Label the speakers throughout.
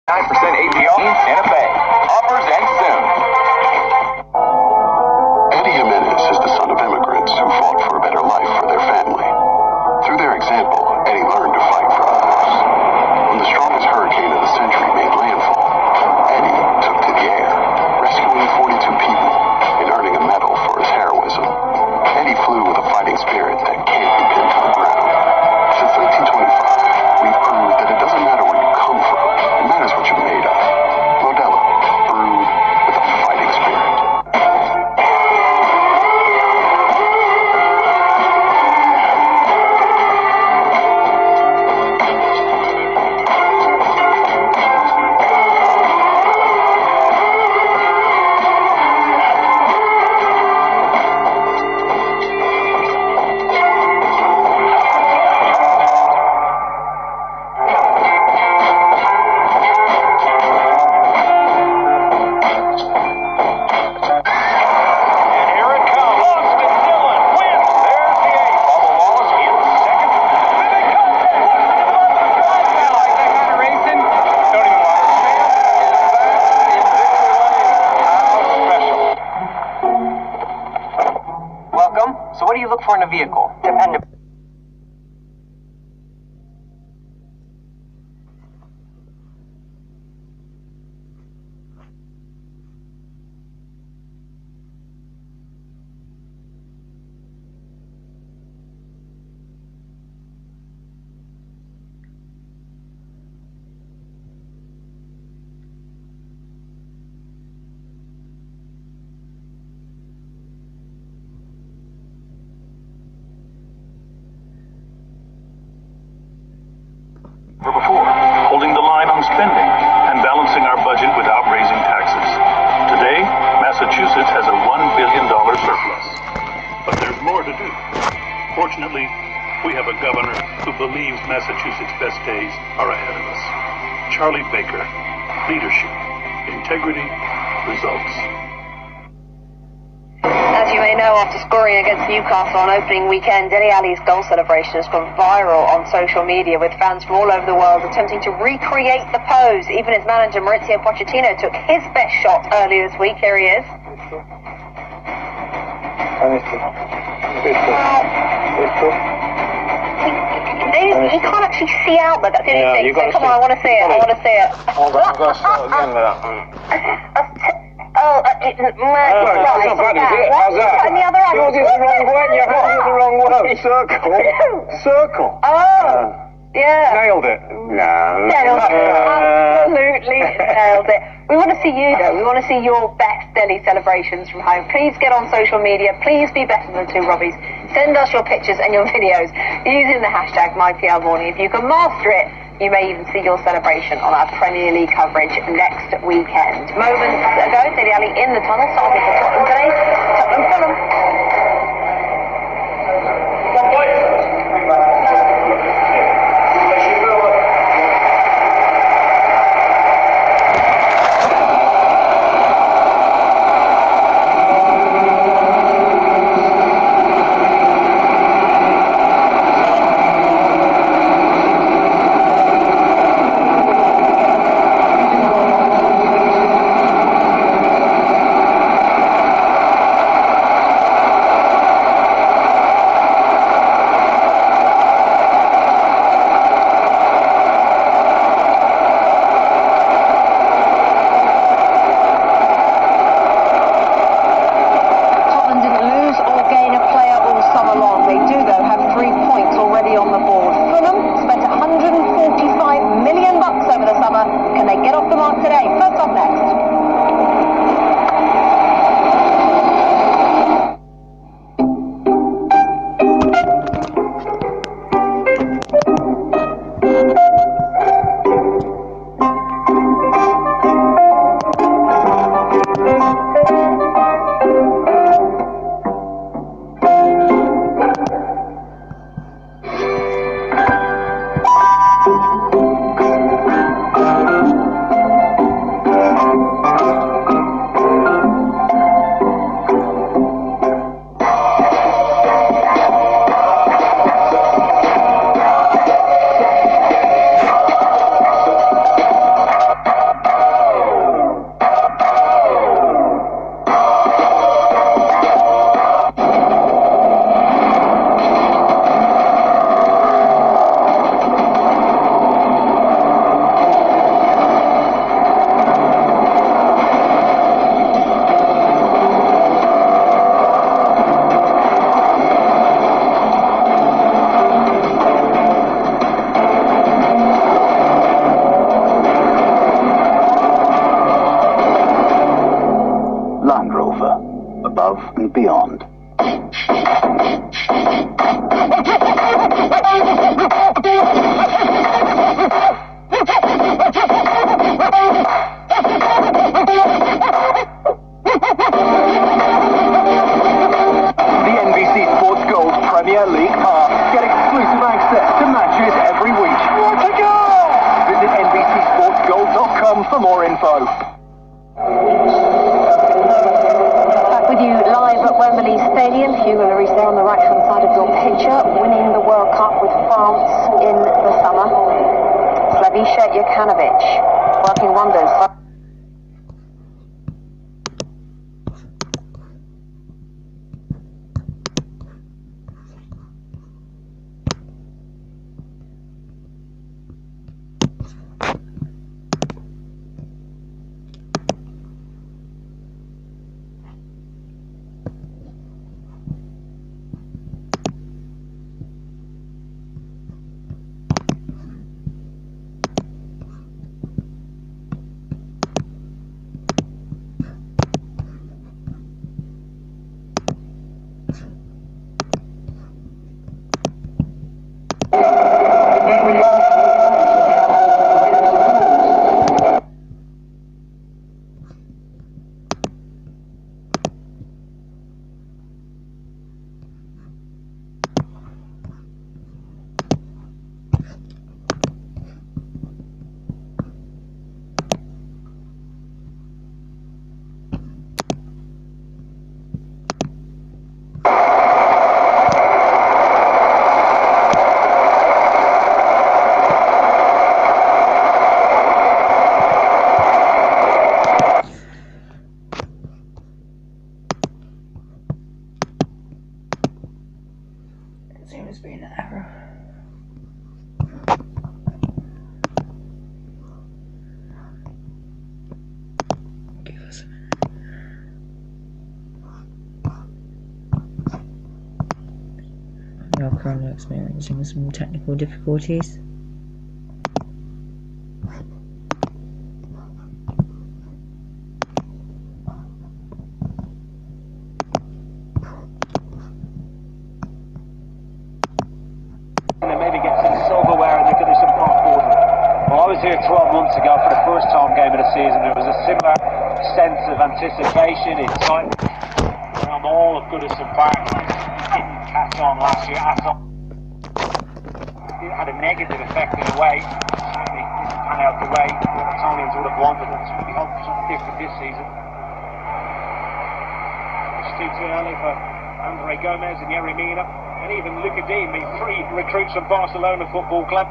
Speaker 1: 9% APR in Santa Fe. Offers end soon.
Speaker 2: Eddie Jimenez is the son of immigrants who fought for a better life for their family. Through their example, Eddie learned to fight for others. When the strongest hurricane of the century made landfall, Eddie took to the air, rescuing 42 people and earning a medal for his heroism. Eddie flew with a fighting spirit that can't be pinned to the ground. Since 1925, we've proved that it doesn't matter where you come from, it matters what you're made of. Modelo, brewed with a fighting spirit.
Speaker 1: So what do you look for in a vehicle? Dependable.
Speaker 3: Before, holding the line on spending and balancing our budget without raising taxes. Today, Massachusetts has a $1 billion surplus. But there's more to do. Fortunately, we have a governor who believes Massachusetts' best days are ahead of us. Charlie Baker. Leadership, integrity, results.
Speaker 4: As you may know, after scoring against Newcastle on opening weekend, Dele Alli's goal celebration has gone viral on social media, with fans from all over the world attempting to recreate the pose. Even his manager Mauricio Pochettino took his best shot earlier this week. Here he is. He can't actually see out, but that's the only thing. So come on, I want to see it. I want to see it.
Speaker 5: Hold on, I've got to start again with that.
Speaker 4: It's not bad, is it?
Speaker 5: How's that?
Speaker 4: And the other hand.
Speaker 5: Yours is the wrong way. You got it the wrong way. Circle.
Speaker 4: Oh, yeah.
Speaker 5: Nailed it. No.
Speaker 4: Nailed it. Absolutely nailed it. We want to see you, though. We want to see your best Delhi celebrations from home. Please get on social media. Please be better than two Robbies. Send us your pictures and your videos using the hashtag MyPLMorning. If you can master it, you may even see your celebration on our Premier League coverage next weekend. Moments ago, Dele Alli in the tunnel, starting for Tottenham today. Tottenham Fulham. Can they get off the mark today? First up next.
Speaker 2: and beyond.
Speaker 6: The NBC Sports Gold Premier League Pass. Get exclusive access to matches every week. What a goal! Visit NBCSportsGold.com for more info.
Speaker 4: Back with you live at Wembley Stadium. Hugo Lloris there on the right-hand side of your picture, winning the World Cup with France in the summer. Slavisha Jokanovic working wonders.
Speaker 7: Seems to be an error. Give us a minute. We are currently experiencing some technical difficulties.
Speaker 8: Here 12 months ago for the first home game of the season. There was a similar sense of anticipation, excitement around all of Goodison Park. It didn't catch on last year at all. It had a negative effect in a way. Certainly didn't pan out the way the Etonians would have wanted, and we hope for something different this season. It's too early for Andre Gomez and Yerry Mina, and even Luca Dean, the three recruits from Barcelona Football Club.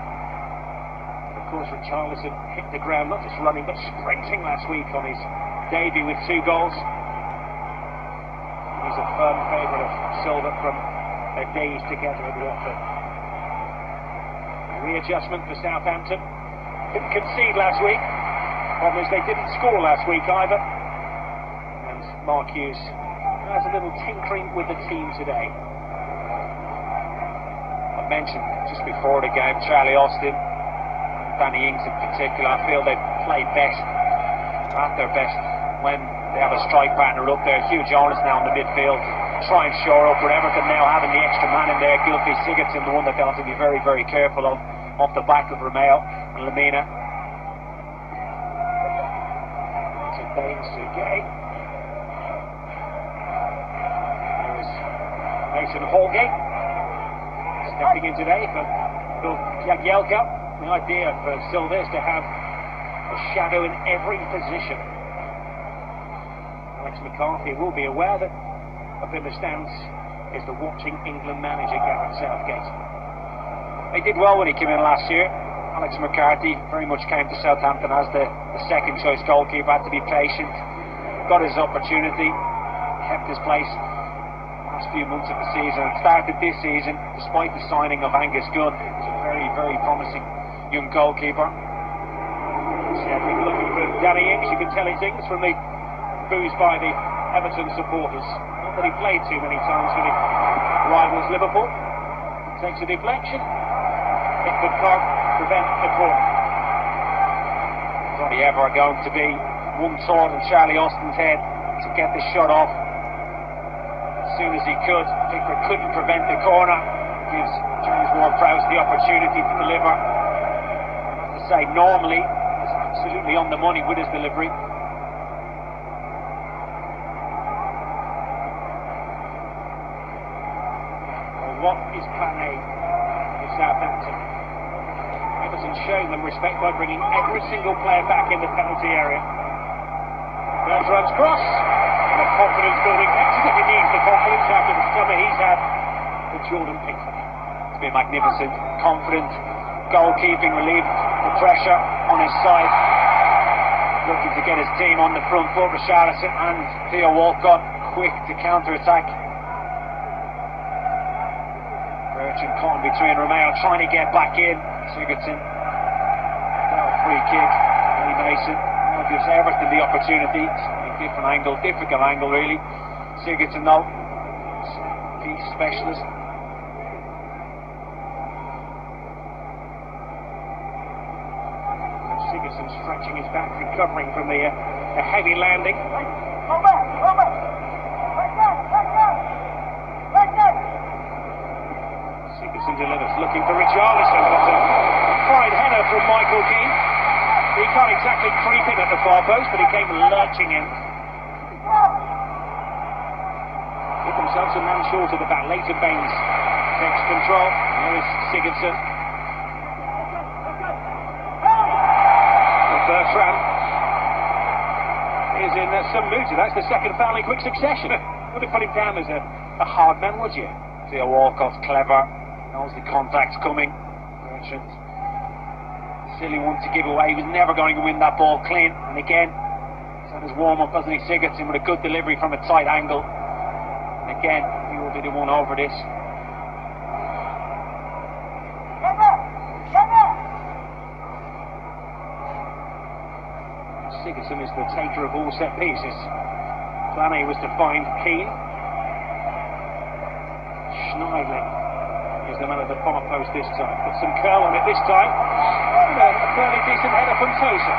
Speaker 8: Of course, Richarlison hit the ground, not just running but sprinting last week on his debut with 2 goals. He's a firm favourite of Silva from their days together at Watford. Readjustment for Southampton. Didn't concede last week. Problem is they didn't score last week either. And Mark Hughes has a little tinkering with the team today. I mentioned just before the game Charlie Austin, Danny Ings in particular. I feel they play best, at their best, when they have a strike partner up there. Huge onus now in the midfield. Try and shore up with Everton now having the extra man in there. Gylfi Sigurdsson, the one that they'll have to be very, very careful of, off the back of Romeo and Lamina. To Baines to Gay. There's Mason Holgate stepping in today for Phil Jagielka. The idea for Silva is to have a shadow in every position. Alex McCarthy will be aware that up in the stands is the watching England manager Gareth Southgate. They did well when he came in last year. Alex McCarthy very much came to Southampton as the second choice goalkeeper, had to be patient, got his opportunity, kept his place last few months of the season, and started this season despite the signing of Angus Gunn. It's a very, very promising young goalkeeper. Certainly looking for Danny Ings. You can tell his things from the boos by the Everton supporters. Not that he played too many times for the rivals Liverpool. Takes a deflection. Pickford can't prevent the corner. There's only ever going to be one thought in Charlie Austin's head to get the shot off. soon as he could. Pickford couldn't prevent the corner. Gives James Ward-Prowse the opportunity to deliver. I have to say, normally, he's absolutely on the money with his delivery. Well, what is plan A for Southampton? Everton showing them respect by bringing every single player back in the penalty area. Bertrand's cross. And a confidence building. Perhaps as if he needs the confidence after the summer he's had with Jordan Pickford. It's been magnificent. Confident. Goalkeeping relieved the pressure on his side. Looking to get his team on the front foot. Richarlison and Theo Walcott quick to counter-attack. Bertrand caught in between. Romeo trying to get back in. Sigurdsson. Free kick. Lee Mason. Now gives Everton the opportunity. Different angle, difficult angle really. Sigurdsson though, key specialist. Sigurdsson stretching his back, recovering from the heavy landing. Sigurdsson delivers, looking for Richarlison, but a fine header from Michael Keane. He can't exactly creep in at the far post, but he came lurching in. Give themselves a man short of the back. Leighton Baines takes control. There is Sigurdsson. Bertrand is in some mood. That's the second foul in quick succession. Wouldn't put him down as a hard man, would you? Theo Walcott's clever. Knows the contact's coming. Bertrand. Silly one to give away. He was never going to win that ball clean. And again, he's had his warm-up, doesn't he? Sigurdsson with a good delivery from a tight angle. And again, he will be the one over this. Sigurdsson is the taker of all set pieces. Plan A was to find Keane. Schneidling is the man at the far post this time. Put some curl on it this time. And a fairly decent header from Tosa.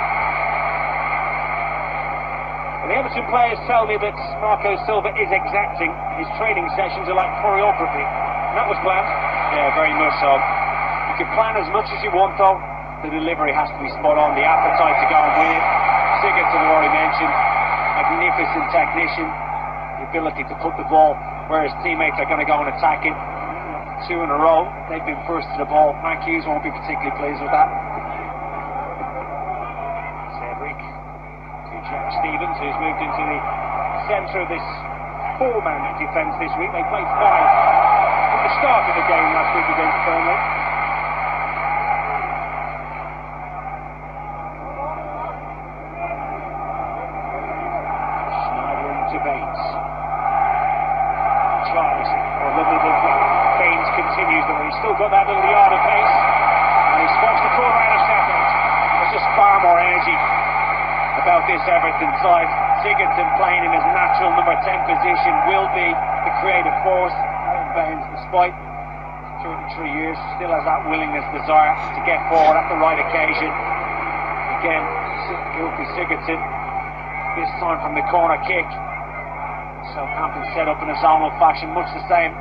Speaker 8: And the Everton players tell me that Marco Silva is exacting. His training sessions are like choreography. And that was planned? Yeah, very much so. You can plan as much as you want though. The delivery has to be spot on. The appetite to go and win it. Sigurdsson, I've already mentioned, magnificent technician, the ability to put the ball where his teammates are going to go and attack it. 2 in a row, they've been first to the ball. Mark Hughes won't be particularly pleased with that. Cedric to Jack Stevens, who's moved into the centre of this 4-man defence this week. They played 5 at the start of the game last week against Burnley. Continues the way. He's still got that little yard of pace, and he spots the corner in a second. There's just far more energy about this Everton side. Sigurdsson playing in his natural number 10 position will be the creative force. Baines, despite 33 years, still has that willingness, desire to get forward at the right occasion. Again, guilty Sigurdsson, this time from the corner kick. Southampton set up in a zonal fashion, much the same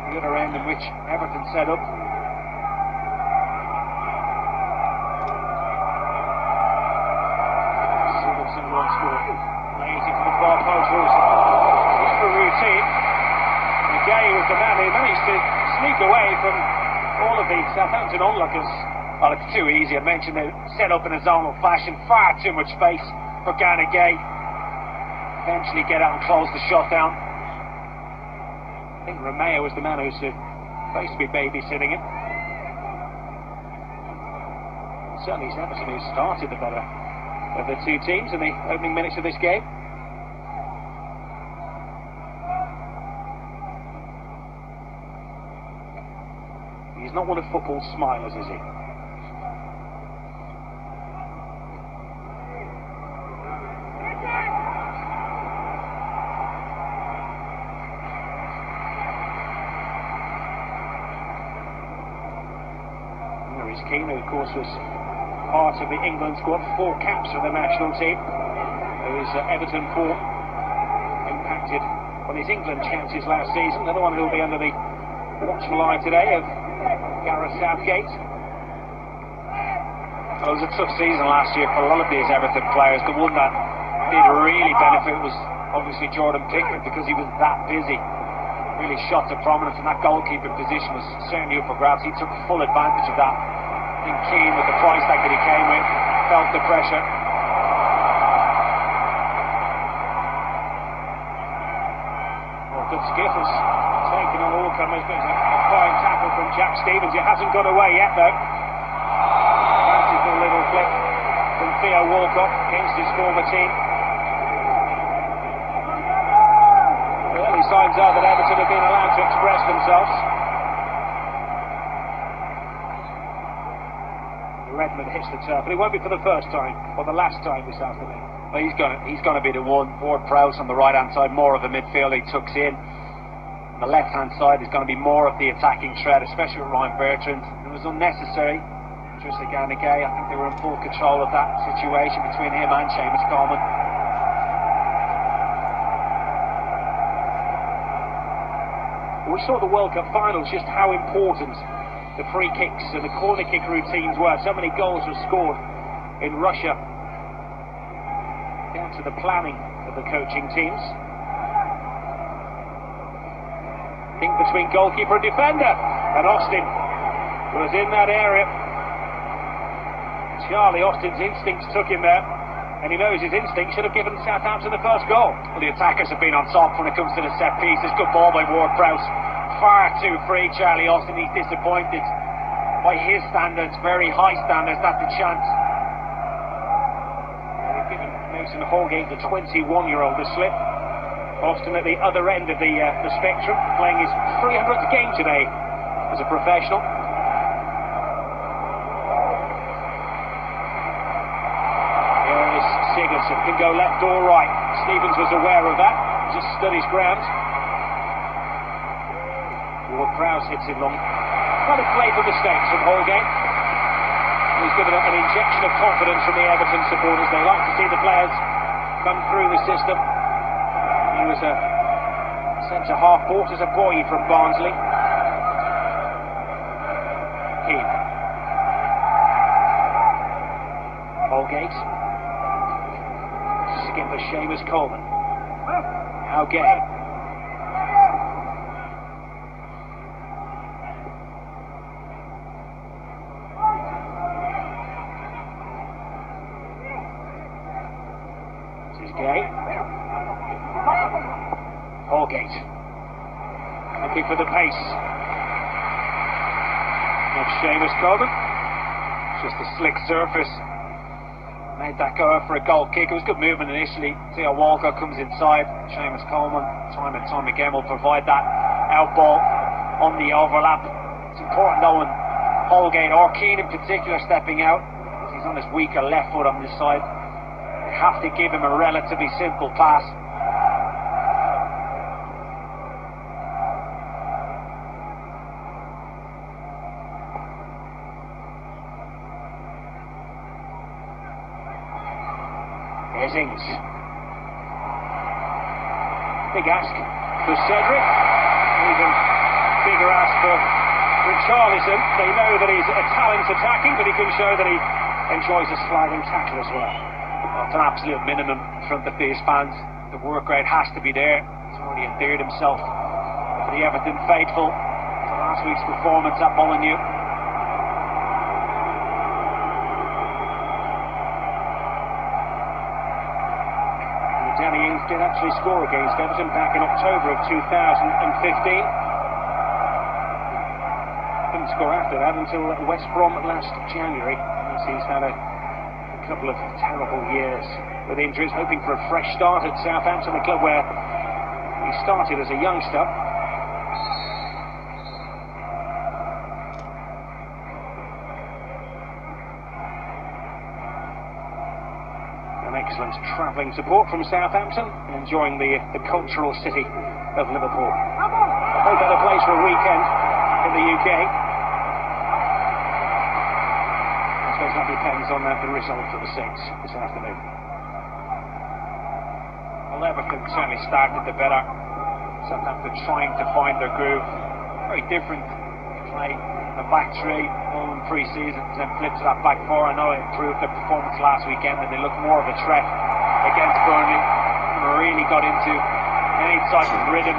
Speaker 8: the other end in which Everton set up. Sigurdsson once more lays into the far post. Just for routine. And Gay was the man who managed to sneak away from all of the Southampton onlookers. Well, it's too easy. I mentioned they set up in a zonal fashion. Far too much space for Gana Gay. Eventually get out and close the shot down. I think Romeo was the man who's supposed to be babysitting him. Certainly it's Everton who started the better of the two teams in the opening minutes of this game. He's not one of football's smilers, is he? Keane, who of course was part of the England squad, 4 caps for the national team, whose Everton form impacted on his England chances last season. Another one who will be under the watchful eye today of Gareth Southgate. It was a tough season last year for a lot of these Everton players. The one that did really benefit was obviously Jordan Pickford, because he was that busy. Really shot to prominence, and that goalkeeping position was certainly up for grabs. He took full advantage of that. I think Keane, with the price tag that he came with, felt the pressure. Well, good skittles taken on all comers, but it's a fine tackle from Jack Stevens. It hasn't gone away yet, though. Fanciful little flick from Theo Walcott against his former team. Early signs are that Everton have been allowed to express themselves. Redmond hits the turf, but it won't be for the first time or the last time this afternoon. Well, he's going to be the one. Ward-Prowse on the right-hand side, more of the midfield he tucks in. On the left-hand side is going to be more of the attacking threat, especially with Ryan Bertrand. It was unnecessary. Tristan Ganagay, I think they were in full control of that situation between him and Seamus Coleman. We saw the World Cup finals just how important the free kicks and the corner kick routines were. So many goals were scored in Russia, down to the planning of the coaching teams. Think between goalkeeper and defender, and Austin was in that area. Charlie Austin's instincts took him there, and he knows his instinct should have given Southampton the first goal. Well, the attackers have been on top when it comes to the set pieces. Good ball by Ward-Prowse. Far too free, Charlie Austin. He's disappointed by his standards, very high standards. That's a chance. They've given Mason Holgate, the 21-year-old, the slip. Austin at the other end of the spectrum, playing his 300th game today as a professional. Here is Sigurdsson, can go left or right. Stevens was aware of that, just stood his ground. Ward-Prowse hits it long. Not a playful mistake from Holgate. He's given an injection of confidence from the Everton supporters. They like to see the players come through the system. He was a centre-half, bought as a boy from Barnsley. Keane. Holgate. Skipper Seamus Coleman. Now Gay. Gay. Holgate. Looking for the pace of Seamus Coleman. Just a slick surface. Made that go out for a goal kick. It was good movement initially. Theo Walcott comes inside. Seamus Coleman, time and time again, will provide that out ball on the overlap. It's important though when Holgate or Keane in particular stepping out. He's on his weaker left foot on this side. Have to give him a relatively simple pass. Here's Ings. Big ask for Cedric. Even bigger ask for Richarlison. They know that he's a talent attacking, but he can show that he enjoys a sliding tackle as well. Well, it's an absolute minimum in front of these fans. The work rate has to be there. He's already endeared himself to the Everton faithful for last week's performance at Molineux. Danny Ings did actually score against Everton back in October of 2015. Didn't score after that until West Brom last January. He's had a couple of terrible years with injuries, hoping for a fresh start at Southampton, the club where he started as a youngster. An excellent travelling support from Southampton, enjoying the cultural city of Liverpool. No better place for a weekend in the UK. I suppose that depends on the result of the Saints this afternoon. Well, Everton certainly started the better Southampton trying to find their groove. Very different play. The back three, all in pre-season, then flip to that back four. I know it improved their performance last weekend and they looked more of a threat against Burnley. And really got into any type of rhythm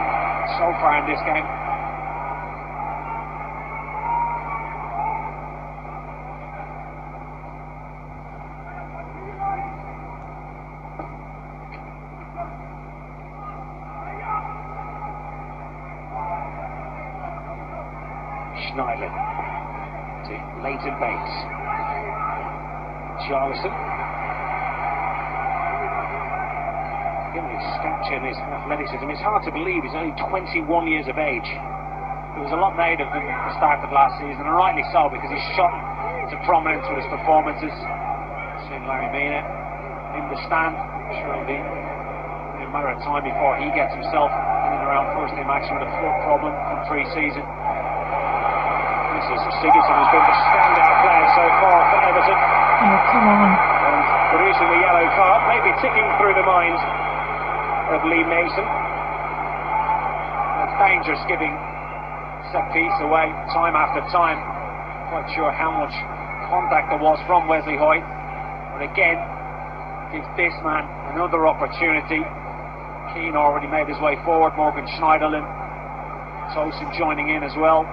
Speaker 8: so far in this game. Schneider to Leighton Bates. Charlison. Given his stature and his athleticism, it's hard to believe he's only 21 years of age. There was a lot made of him at the start of last season, and rightly so, because he's shot into prominence with his performances. Seeing Larry Mina in the stand, sure it'll be a matter of time before he gets himself in and around first team action with a foot problem from pre-season. This is Sigurdsson, who's been the standout player so far for Everton.
Speaker 7: Oh, come on.
Speaker 8: And producing the yellow card, maybe ticking through the mind of Lee Mason. It's dangerous giving set piece away time after time. Quite sure how much contact there was from Wesley Hoyt. But again, gives this man another opportunity. Keane already made his way forward, Morgan Schneiderlin, Tosin joining in as well.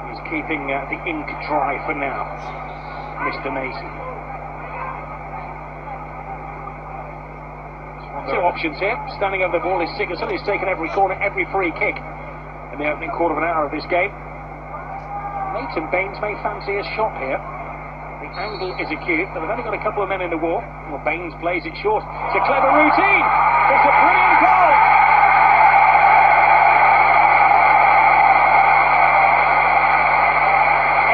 Speaker 8: He's keeping the ink dry for now, Mr. Mason. Two options here. Standing over the ball is Sigurdsson. He's taken every corner, every free kick in the opening quarter of an hour of this game. Leighton Baines may fancy a shot here. The angle is acute, but they've only got a couple of men in the wall. Well, Baines plays it short. It's a clever routine. It's a brilliant goal.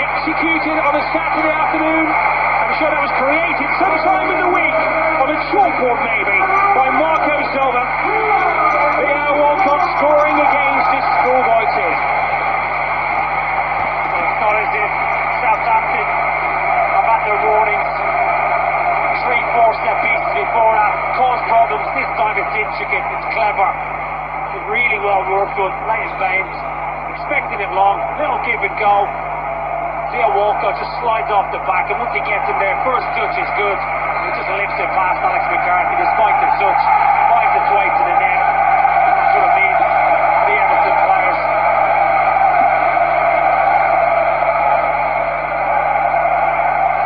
Speaker 8: Executed on a Saturday afternoon. I'm sure that was created sometime in the week on a chalkboard maybe by Marco Silva. Theo Walcott scoring against his schoolboy kid. Well, it's not as if Southampton have had their warnings 3-4 set pieces before that caused problems. This time it's intricate, it's clever, it's really well worked on. Leighton Baines expected it long, little give and go. Theo Walcott just slides off the back, and once he gets in there, first touch is good. He just lifts it past Alex McCarthy despite the touch, finds its way to the net. That's what it means for the Everton players.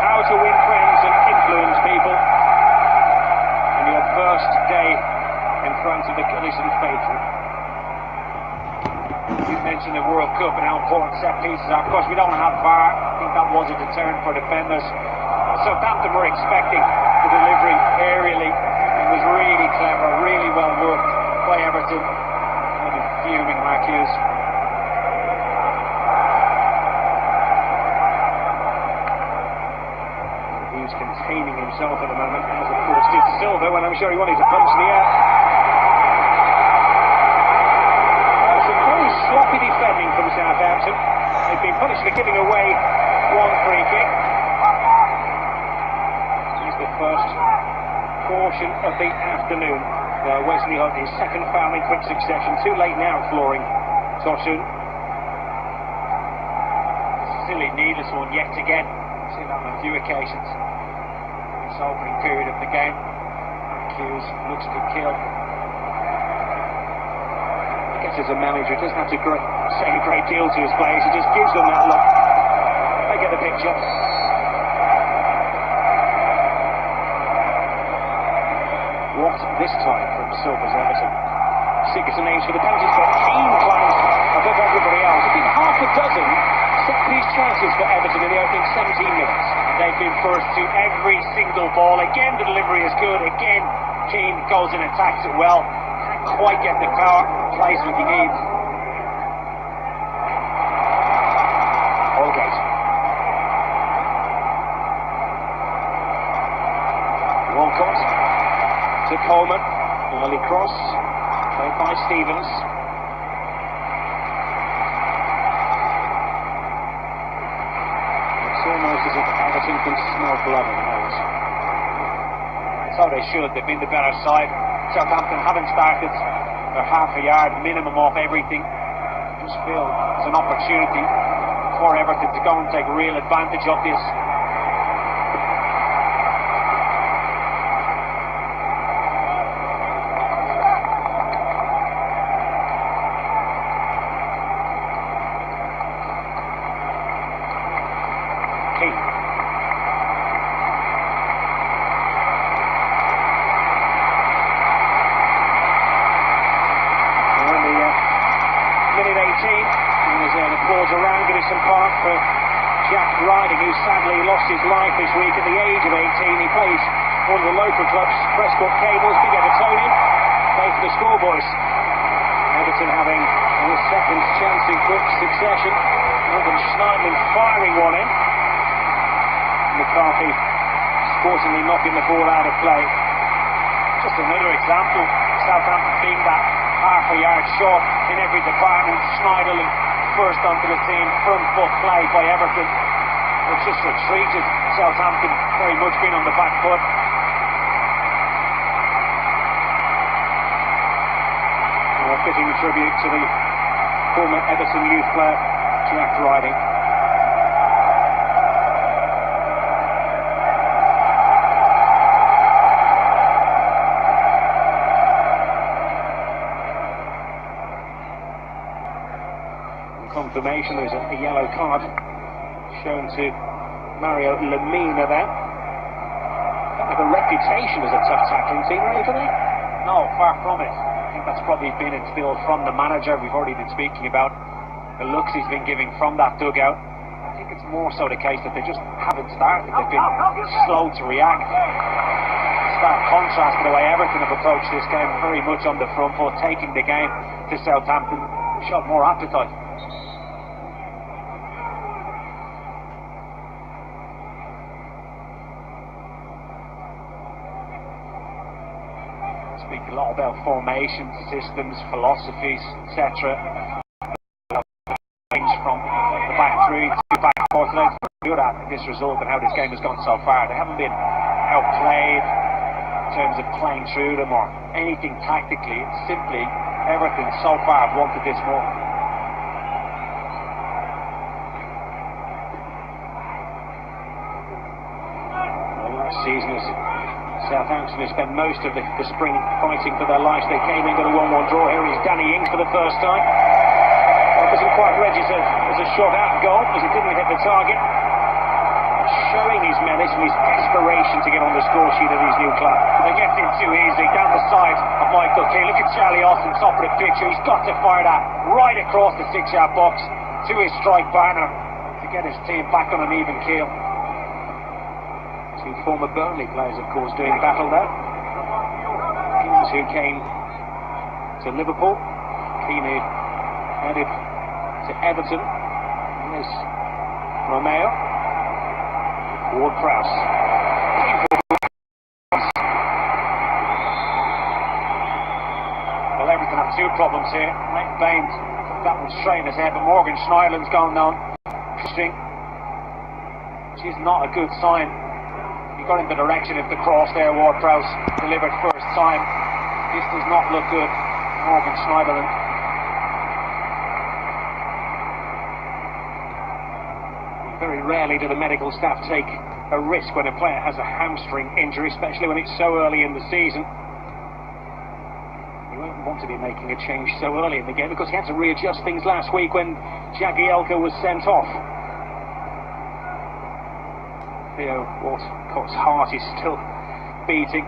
Speaker 8: How to win friends and influence people in your first day in front of the Goodison faithful. You mentioned the World Cup and how important set pieces are. Of course, we don't have VAR. I think that was a deterrent for defenders. Southampton were expecting the delivery aerially. It was really clever, really well worked by Everton. And fuming Mark Hughes. Hughes containing himself at the moment, as of course did Silva when I'm sure he wanted to punch in the air. Sloppy defending from Southampton. They've been punished for giving away one free kick. Here's the first caution of the afternoon. Wesley Hoyt, his second foul in quick succession. Too late now, flooring Tosun. Silly, needless one yet again. I've seen that on a few occasions. This opening period of the game. Hughes looks to kill. As a manager, doesn't have to say a great deal to his players, he just gives them that look. They get the picture. What this time from Silva's Everton? Sigurdsson aims for the penalty spot. Keane climbs above everybody else. There's been half a dozen set-piece chances for Everton in the opening 17 minutes. They've been first to every single ball. Again, the delivery is good. Again, Keane goes and attacks it well. Can't quite get the power, plays what he needs. Holgate. Walcott to Coleman. Early cross, played by Stevens. It's almost as if Everton can smell blood in those. So they should. They've been the better side. Southampton haven't started. They're half a yard minimum off everything. I just feel it's an opportunity for Everton to go and take real advantage of this. Jack Riding, who sadly lost his life this week at the age of 18. He plays one of the local clubs, Prescott Cables, big Evertonian, plays for the schoolboys. Everton having a second chance in quick succession. Morgan Schneiderlin firing one in. McCarthy sportingly knocking the ball out of play. Just another example, Southampton being that half a yard short in every department. Schneiderlin first onto the scene, front foot play by Everton. They've just retreated. Southampton very much been on the back foot. A fitting tribute to the former Everton youth player, Jack Riding. Confirmation, there's a yellow card shown to Mario Lemina there. Don't have a reputation as a tough tackling team, really, do they? No, far from it. I think that's probably been instilled from the manager. We've already been speaking about the looks he's been giving from that dugout. I think it's more so the case that they just haven't started. They've been slow to react. Stark contrast to the way Everton have approached this game, very much on the front foot, taking the game to Southampton. Showed more appetite. Speak a lot about formations, systems, philosophies, etc. Range from the back three to back four. They're good at this result and how this game has gone so far. They haven't been outplayed in terms of playing through them or anything tactically. It's simply Everton so far have wanted this more. Well, last season is Southampton has spent most of the spring fighting for their lives. They came in, got a 1-1 draw. Here is Danny Ings for the first time. Well, wasn't quite registered as a shot at goal, as it didn't hit the target. Showing his menace and his desperation to get on the score sheet of his new club. They get in too easily, down the side of Michael Keane. Look at Charlie Austin, top of the picture. He's got to fire that right across the 6-yard box to his strike partner to get his team back on an even keel. Two former Burnley players, of course, doing battle there. Keane, who came to Liverpool. Keane, who headed to Everton. There's Romeo. Ward-Prowse. Well, Everton have two problems here. Mike Bain took that one straight in his head, but Morgan Schneiderlin's gone down. Interesting. Which is not a good sign. He got in the direction of the cross there. Ward-Prowse delivered first time. This does not look good. Morgan Schneiderlin. Very rarely do the medical staff take a risk when a player has a hamstring injury, especially when it's so early in the season. You won't want to be making a change so early in the game because he had to readjust things last week when Jagielka was sent off. Theo Walcott's heart is still beating.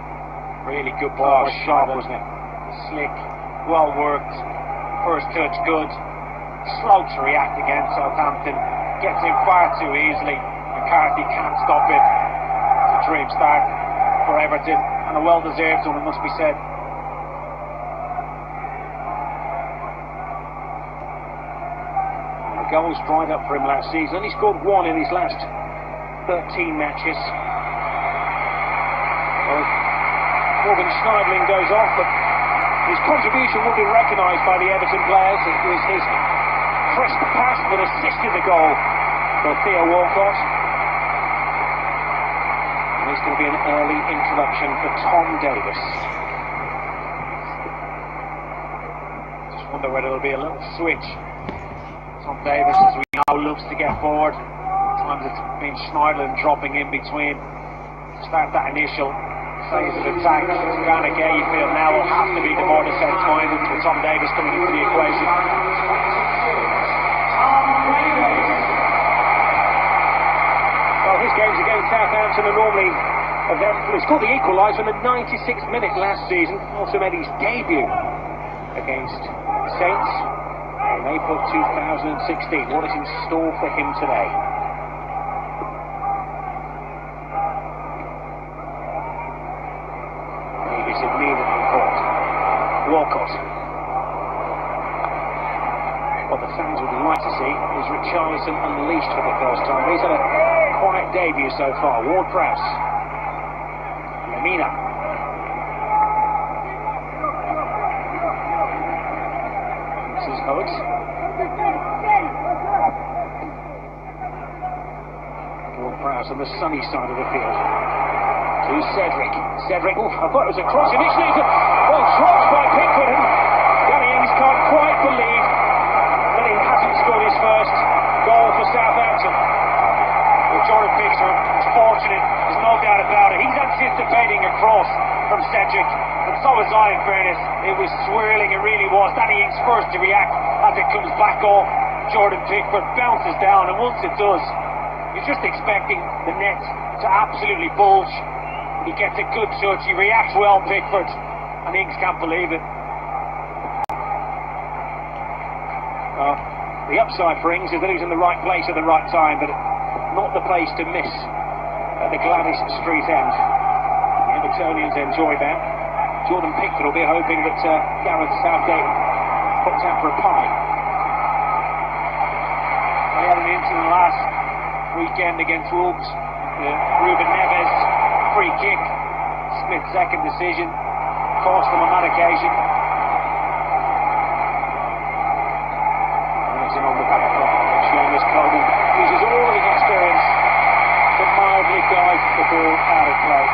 Speaker 8: Really good ball, sharp, wasn't it? Slick, well worked, first touch good, slow to react against Southampton. Gets in far too easily. McCarthy can't stop it. It's a dream start for Everton, and a well-deserved one, it must be said. The goals dried up for him last season. He scored one in his last 13 matches. Well, Morgan Schneiderlin goes off, but his contribution will be recognised by the Everton players. It was his crisp pass that assisted the goal for Theo Walcott. And it's going to be an early interim selection for Tom Davis. Just wonder whether there'll be a little switch. Tom Davis, as we know, loves to get forward. Sometimes it's been Schneiderlin dropping in between to start that initial phase of attack. Granit you feel now will have to be the more defence-minded with Tom Davis coming into the equation. Well, his games against Southampton are normally eventful. He scored the equaliser in the 96th minute last season. Also made his debut against Saints in April 2016. What is in store for him today? Davis immediately caught. Walcott. What the fans would like to see is Richarlison unleashed for the first time. He's had a quiet debut so far. Ward-Prowse. Lemina. This is Hood. Ward-Prowse on the sunny side of the field. To Cedric. Cedric, I thought it was a cross initially. Well, dropped by Pickford. Danny Ings can't quite believe that he hasn't scored his first goal for Southampton. Well, Jordan Pickford is fortunate, there's no doubt about it. He's anticipating a cross from Cedric, and so was I, in fairness. It was swirling, it really was. Danny Ings first to react as it comes back off. Jordan Pickford bounces down, and once it does, you're just expecting the net to absolutely bulge. He gets a good touch, he reacts well, Pickford, and Ings can't believe it. The upside for Ings is that he's in the right place at the right time, but not the place to miss at the Gladys Street end. The Evertonians enjoy that. Jordan Pickford will be hoping that Gareth Southgate puts out for a pie. They had an incident last weekend against Wolves. Ruben Neves, free kick, split-second decision, cost them on that occasion. On the back of Seamus Coleman uses all his experience to mildly guide the ball out of play.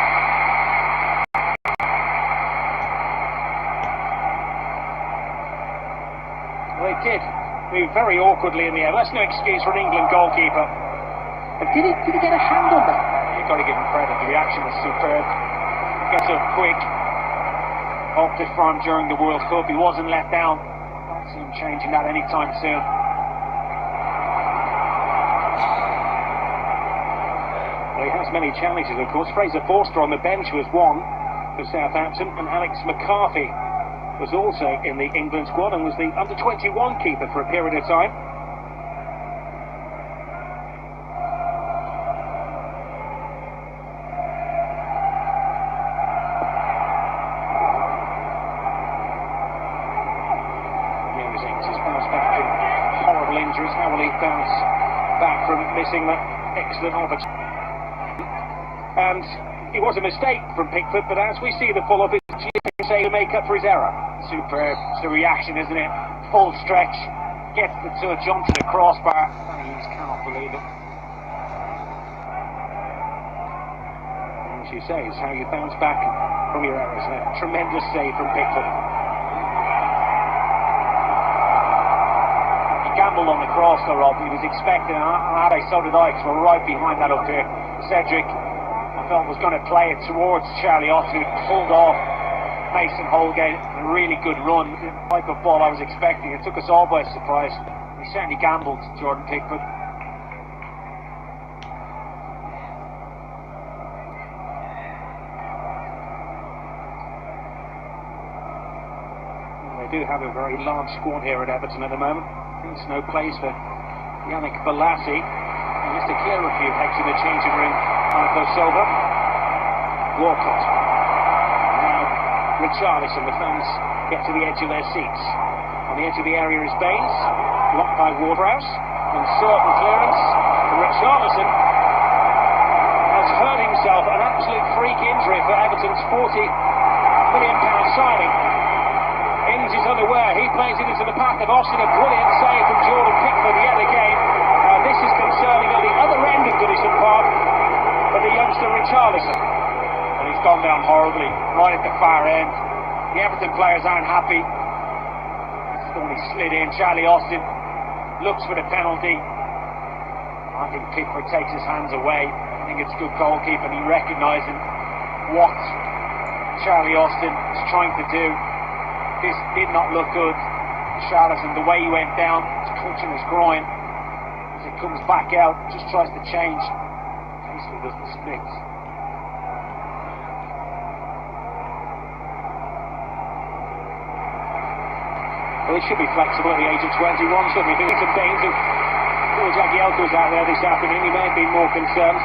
Speaker 8: Well, it did move very awkwardly in the air. That's no excuse for an England goalkeeper. But did he get a hand on that? You've got to give him credit. The reaction was superb. Gets up quick. Opted for him during the World Cup. He wasn't let down. Don't see him changing that anytime soon. He has many challenges, of course. Fraser Forster on the bench was one for Southampton, and Alex McCarthy was also in the England squad and was the under-21 keeper for a period of time. Here's Ings, he's bounced back from horrible injuries. How will he bounce back from missing that excellent opportunity? And it was a mistake from Pickford, but as we see the follow-up, it's say to make up for his error. Superb. It's the reaction, isn't it? Full stretch. Gets the touch onto the crossbar. Danny Ings cannot believe it. And as you say, it's how you bounce back from your errors. A tremendous save from Pickford. He gambled on the cross, though, Rob. He was expecting, and so did I, because we're right behind that up here. Cedric, I felt, was going to play it towards Charlie Austin, who pulled off Mason Holgate. A really good run. The type of ball I was expecting. It took us all by surprise. He certainly gambled, Jordan Pickford. They do have a very large squad here at Everton at the moment. There's no place for Yannick Bolasie. And just to clear a few heads in the changing room, Marco Silva. Walcott. Now Richarlison. The fans get to the edge of their seats. On the edge of the area is Baines, blocked by Ward-Prowse. Uncertain clearance. And Richarlison has hurt himself. An absolute freak injury for Everton's £40 million signing. Ings is unaware. He plays it into the path of Austin. A brilliant save from Jordan Pickford yet again. This is concerning at the other end of Goodison Park for the youngster Richarlison. And he's gone down horribly, right at the far end. The Everton players aren't happy. It's only slid in. Charlie Austin looks for the penalty. I think Pickford takes his hands away. I think it's good goalkeeping. He recognising what Charlie Austin is trying to do. This did not look good. Charlison, the way he went down, clutching his groin. As it comes back out, just tries to change. Basically does the splits. Well, he should be flexible at the age of 21, shouldn't he? Doing some danger. Poor Jagielka was out there this afternoon. He may have been more concerned.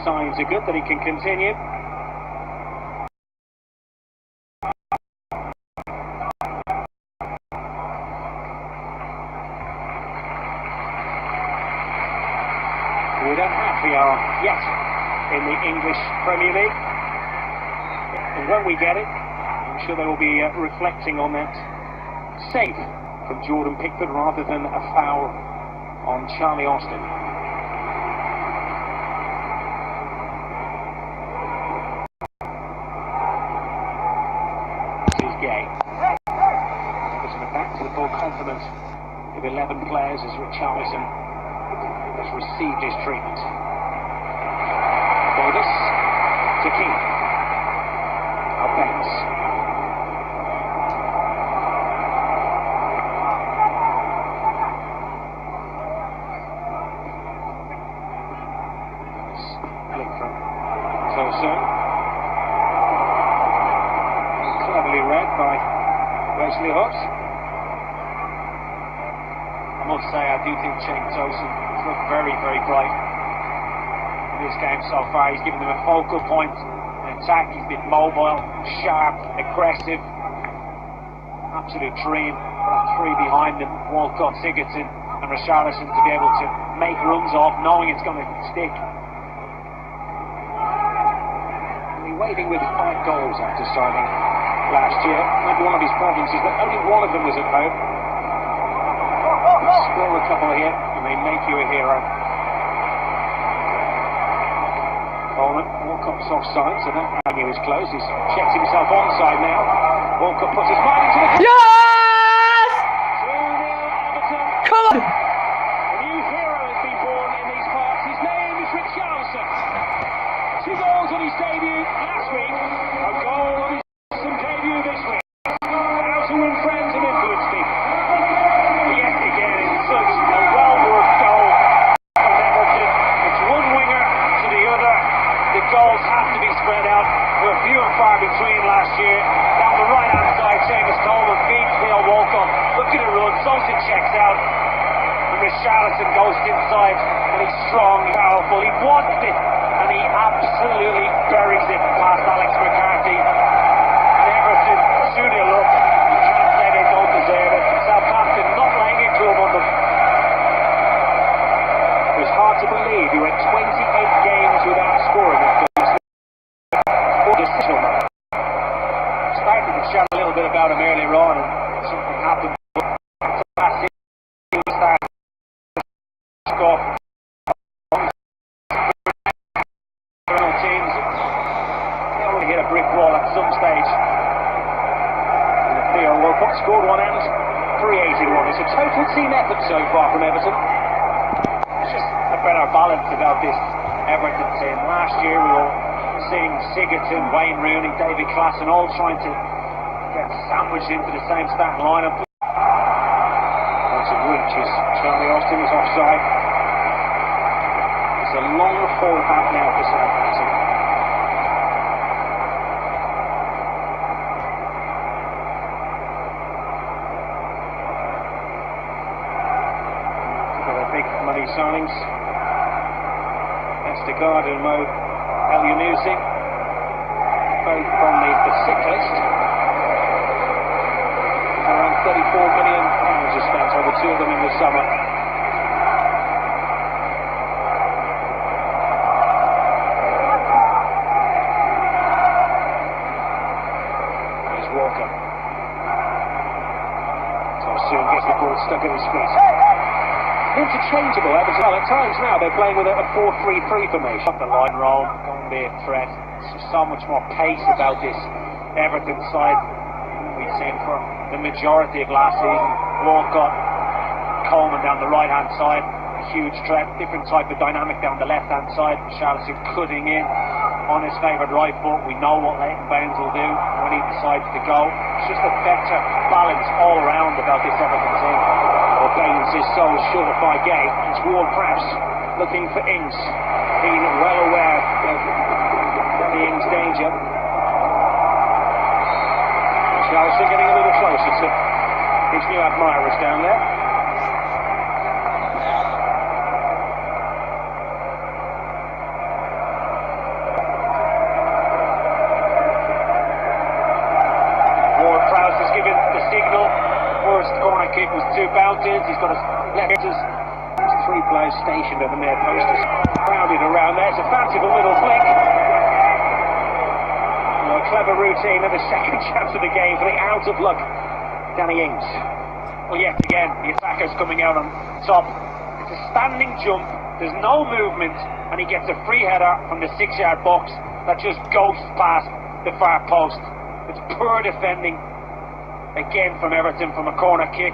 Speaker 8: Signs are good that he can continue. We don't have VR yet in the English Premier League. And when we get it, I'm sure they will be reflecting on that save from Jordan Pickford rather than a foul on Charlie Austin. This is Gay. Everton are back to the full complement of 11 players as Richarlison has received his treatment. Davis to King. Benz. Flick from Southampton. Cleverly read by Wesley Hutz. I must say, I do think Cenk Tosun has looked very, very bright in this game so far. He's given them a focal point. Attack, he's been mobile, sharp, aggressive, absolute dream. Three behind him, Walcott, Sigurdsson and Richarlison to be able to make runs off, knowing it's going to stick. He's waiting with 5 goals after starting last year. Maybe one of his problems is that only one of them was at home. Score a couple here and they make you a hero. Coleman, Walcott's offside, so that avenue is closed. He's checked himself onside now. Walcott puts his mind into the...
Speaker 7: Yes!
Speaker 8: 2-0 Everton.
Speaker 7: Come on!
Speaker 8: A new hero has been born in these parts. His name is Richarlison. 2 goals on his debut last week. A goal on his debut this week. How to win friends and influence people. Yet again, it's such a well-worked goal from Everton. It's one winger to the other. The goals have to be spread out. They were few and far between last year. Down the right-hand side, Seamus Coleman feeds Theo Walcott. Look at the run. Sosa checks out. And Richarlison goes inside. And he's strong, powerful. He wants it. And he absolutely buries it past Alex McCarthy. And Everton, soon he'll look. You can't say they don't deserve it. Southampton not laying a club on them. It was hard to believe he went 28 games without scoring after this decisional mode. Started to chat a little bit about him earlier on, and something happened. Last season, he started to score. Teams, they already hit a brick wall at some stage. And Theo Walcott scored one and created one. It's a total team effort so far from Everton. It's just a better balance about this Everton team. Last year we were seeing Sigurdsson, Wayne Rooney, David Klassen all trying to get sandwiched into the same starting lineup. Lots of reaches. Charlie Austin is offside. It's a long haul back now for Southampton. Big money signings. Estegard and Mo El-Yunusi, both on the sick list. Around £34 million are spent on the two of them in the summer. Here's Walker. So soon gets the ball stuck at his feet. interchangeable. Everton, well, at times now they're playing with a 4-3-3 formation. The line roll, going to be a threat. There's so much more pace about this Everton side we've seen for the majority of last season. Walcott, Coleman down the right-hand side, a huge threat. Different type of dynamic down the left-hand side. Charleston cutting in on his favoured right foot. We know what Leighton Baines will do when he decides to go. It's just a better balance all around about this Everton team. Well, Baines is so short by game. It's Ward-Prowse looking for Ings. Being well aware of the Ings danger. Charleston getting a little closer to his new admirers down there. Ward-Prowse has given the signal. First corner kick was 2 bounces. He's got his left. There's 3 players stationed at the near post. Crowded around there. It's a fanciful little flick. A clever routine and a second chance of the game for the out of luck Danny Ings. Well, yet again, the attacker's coming out on top. It's a standing jump. There's no movement, and he gets a free header from the 6-yard box that just goes past the far post. It's poor defending. Again from Everton from a corner kick.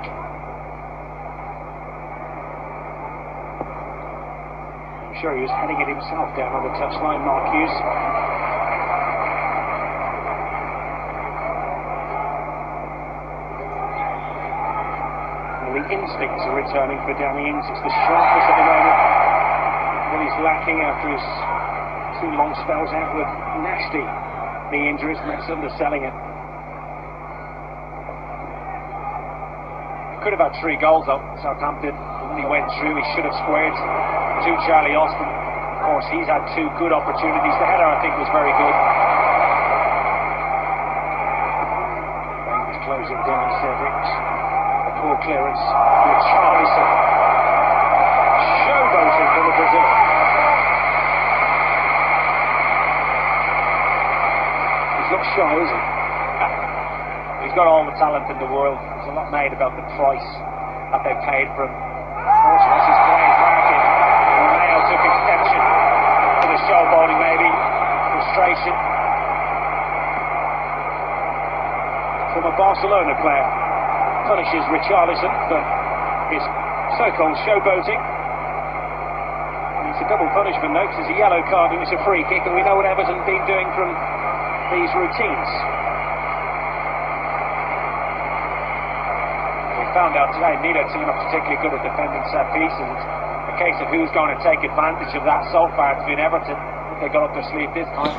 Speaker 8: I'm sure he was heading it himself down on the touchline, Mark Hughes. Well, the instincts are returning for Danny Ings. It's the sharpness at the moment that he's lacking after his 2 long spells out with nasty knee injuries. Mets underselling it. Could have had 3 goals though, Southampton. When he went through, he should have squared to Charlie Austin. Of course, he's had 2 good opportunities. The header, I think, was very good. Baines closing down Cedric. A poor clearance. Richarlison. Showboating from the Brazil. He's not shy, is he? He's got all the talent in the world. There's a lot made about the price that they paid for him. Unfortunately, this is playing market. Romeo took exception to the showboating, maybe. Frustration. From a Barcelona player. Punishes Richarlison for his so-called showboating. And it's a double punishment, though, because it's a yellow card and it's a free kick, and we know what Everton have been doing from these routines. Found out today, neither team are particularly good at defending set pieces. It's a case of who's going to take advantage of that so far. It's been Everton. If they got up their sleeve this time.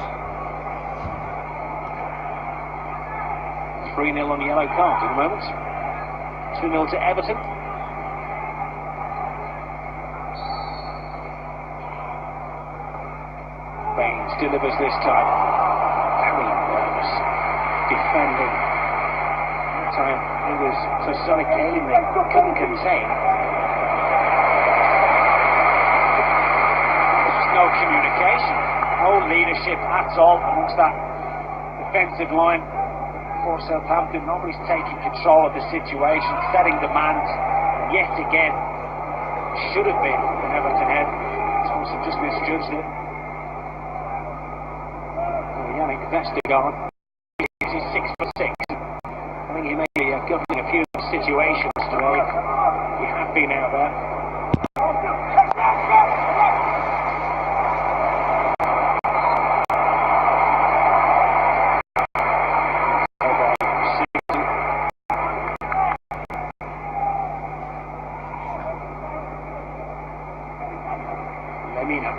Speaker 8: 3-0 on the yellow card at the moment. 2-0 to Everton. Baines delivers this time. Very nervous. Defending. Time it was so Sonic Kane they couldn't contain. There's no communication, no leadership at all amongst that defensive line for Southampton. Nobody's taking control of the situation, setting demands. Yet again, should have been an Everton head. Someone have just misjudged it. Well, Yannick Vestergaard is 6'6". I think he may be governing a few situations today. He had been out there. Lemina.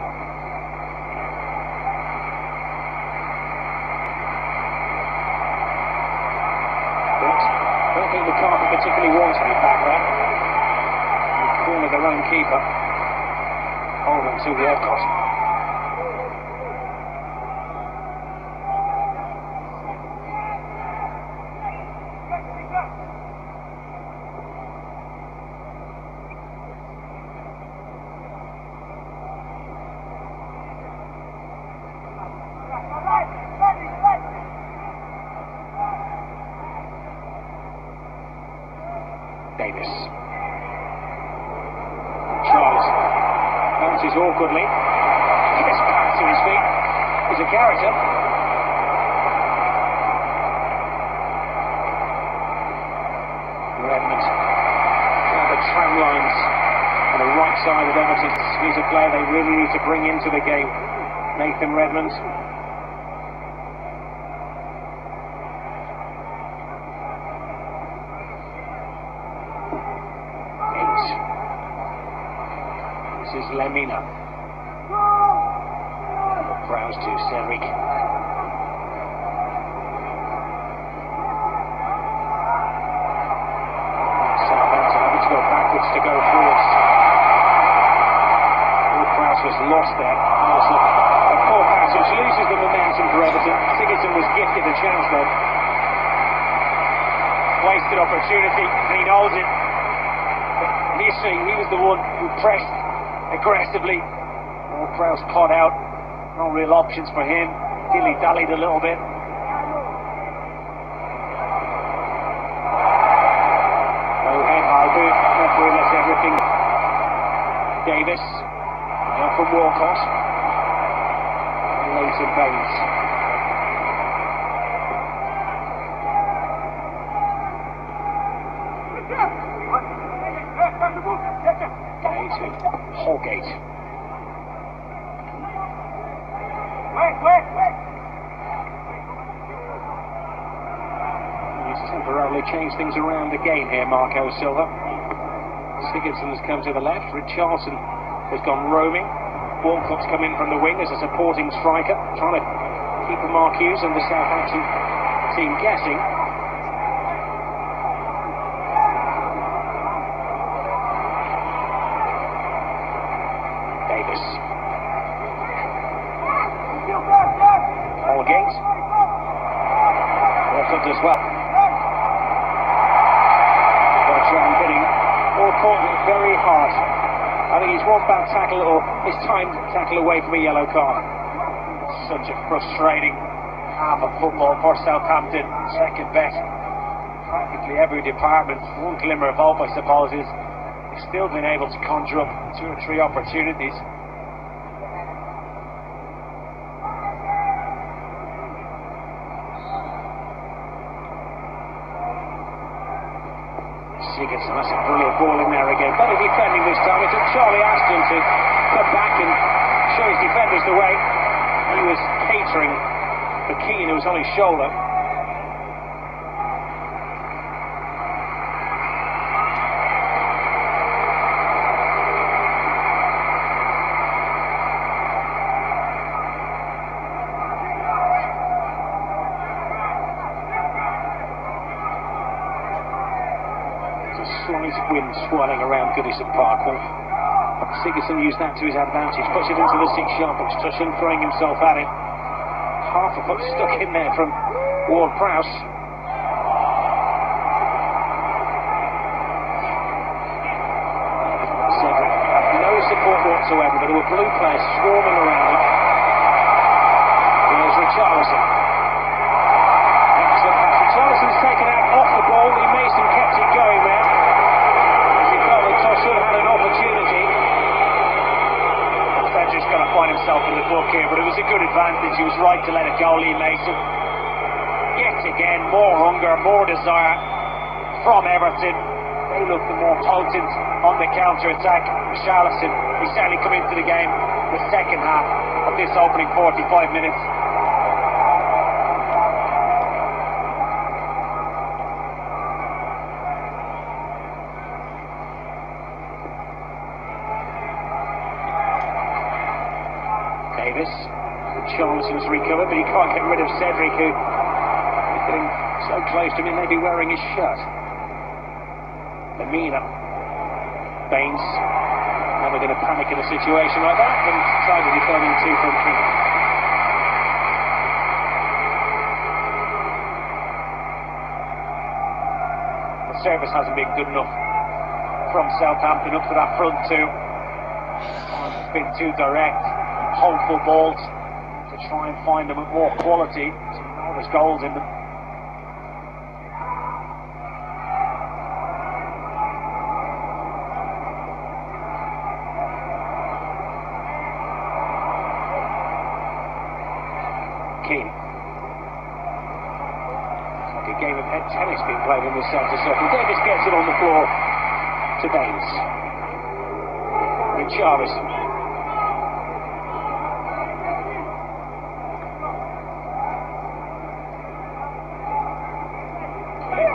Speaker 8: I don't think the carpet particularly wants to be back there. The corner their own keeper. Hold on to the Everton. Davis. awkwardly. Gets back to his feet. He's a character. Redmond. Now the tram lines on the right side of Everton. He's a player they really need to bring into the game. Nathan Redmond. This is Lemina. Browse to Cedric. Southampton having to go backwards to go forwards. Prowse was lost there. A poor passage loses the momentum for Everton. Sigurdsson was gifted a chance though. Wasted opportunity and he knows it. But initially he was the one who pressed aggressively. Prowse caught out. No real options for him. Dilly-dallied a little bit. Referee lets everything. Davis. Now from Walcott. Leighton Baines. Gate to Holgate. He's temporarily changed things around again here, Marco Silva. Sigurdsson has come to the left. Richarlison has gone roaming. Walcott's come in from the wing as a supporting striker, trying to keep the Marquise and the Southampton team guessing. Davis. Holgate. Walcott as well. Bertrand hitting Walcott very hard. I think he's one bad tackle or mistimed tackle away from a yellow card. Such a frustrating half of football for Southampton. Second best. Practically every department. One glimmer of hope, I suppose, is they've still been able to conjure up 2 or 3 opportunities. Sigurdsson, that's a brilliant ball in there again. Better defending this time. It took Charlie Ashton to come back and show his defenders the way. He was catering for Keane, who was on his shoulder. Slight wind swirling around Goodison Park. But Sigurdsson used that to his advantage. Puts it into the 6-yard box. Tushin throwing himself at it. Half a foot stuck in there from Ward-Prowse. Cedric had no support whatsoever, but there were blue players swarming around him. There's Richarlison. Excellent pass. Richarlison's taken out off the ball. Lee Mason kept it going there. Should have had an opportunity. Cedric's going to find himself in the book here, but it was a good advantage. He was right to let it go, Lee Mason. Yet again, more hunger, more desire from Everton. They look the more potent on the counter-attack. Richarlison, he's certainly come into the game the second half of this opening 45 minutes. Davis. Richarlison's recovered, but he can't get rid of Cedric, who is getting so close to him, he may be wearing his shirt. Lemina. Baines. Never going to panic in a situation like that, and try to defend in 2 from King. The service hasn't been good enough from Southampton up to that front 2. It's been too direct. Hopeful balls to try and find them with more quality. So you know there's goals in them. Keane. It's like a game of head tennis being played in the centre circle. Davis gets it on the floor to Baines. Richarlison.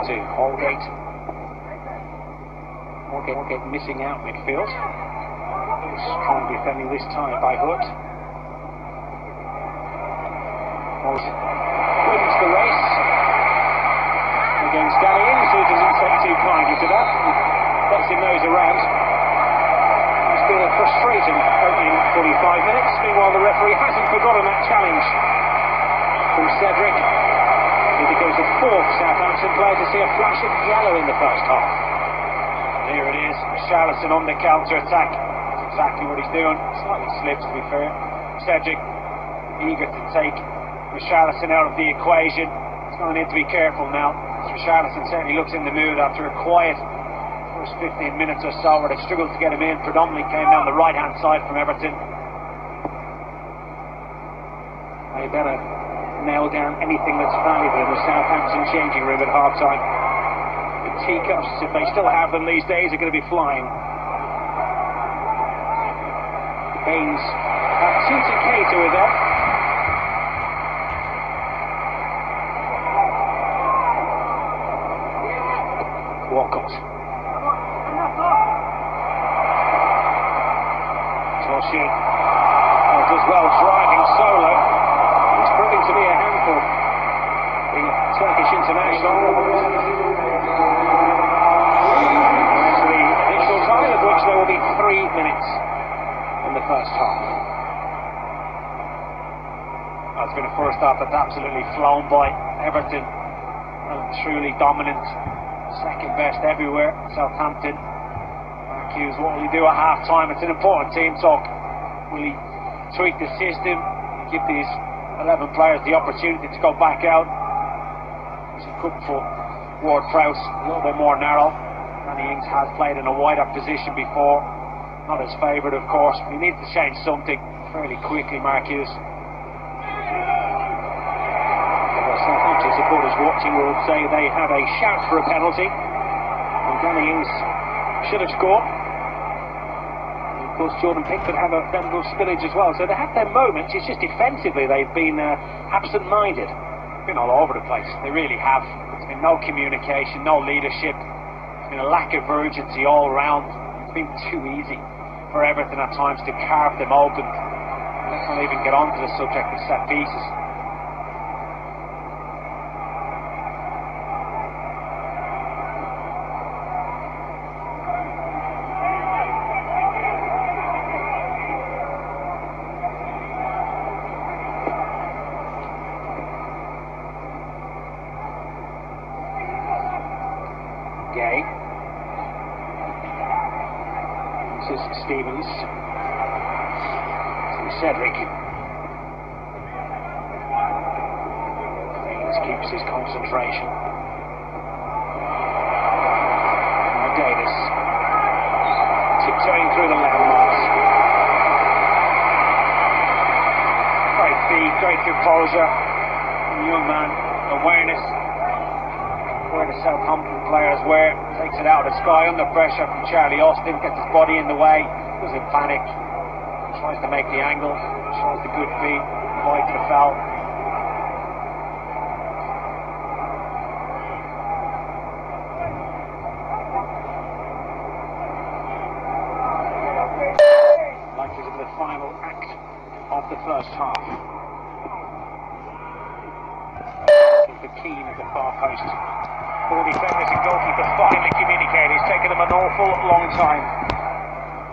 Speaker 8: To Holgate. Holgate missing out midfield. Strong defending this time by Hood. Wins the race against Danny Ings, who doesn't take too kindly to that. Lets him nose around. It's been a frustrating opening 45 minutes. Meanwhile, the referee hasn't forgotten that challenge from Cedric. He becomes the fourth Southampton player to see a flash of yellow in the first half. And here it is, Richarlison on the counter-attack. That's exactly what he's doing. Slightly slips, to be fair. Cedric, eager to take Richarlison out of the equation. He's going to need to be careful now. Richarlison certainly looks in the mood after a quiet first 15 minutes or so where they've struggled to get him in. Predominantly came down the right-hand side from Everton. They better nail down anything that's valuable in the Southampton changing room at half-time. The teacups, if they still have them these days, are going to be flying. Baines, Tuta Keita with that. Walcott. Toshi does well driving solo. He's proving to be a handful. The Turkish international. That's the additional time, of which there will be 3 minutes in the first half. That's been a first half that's absolutely flown by Everton. Truly dominant. Second best everywhere. Southampton. Mark Hughes, what will he do at half time? It's an important team talk. Will he tweak the system and give these 11 players the opportunity to go back out? As he could for Ward-Prowse, a little bit more narrow. Danny Ings has played in a wider position before. Not his favourite, of course, but he needs to change something fairly quickly, Mark Hughes. Southampton supporters watching will say they had a shout for a penalty, and Danny Ings should have scored. And of course, Jordan Pickford had a valuable spillage as well, so they have their moments. It's just defensively they've been absent-minded. Been all over the place. They really have. There's been no communication, no leadership. There's been a lack of urgency all round. It's been too easy for Everton at times to carve them open. Let's not even get on to the subject of set pieces. Gay. This is Stevens. Cedric. Baines keeps his concentration. Now Davis. Tiptoeing through the landmarks. Great feed, great composure. Young man, awareness. Where the Southampton players were, takes it out of Sky under pressure from Charlie Austin, gets his body in the way, doesn't panic, tries to make the angle, shows the good feet, avoids the foul. Likely to be the final act of the first half. Keeper Keane at the far post. All defenders and goalkeeper finally communicated. It's taken them an awful long time.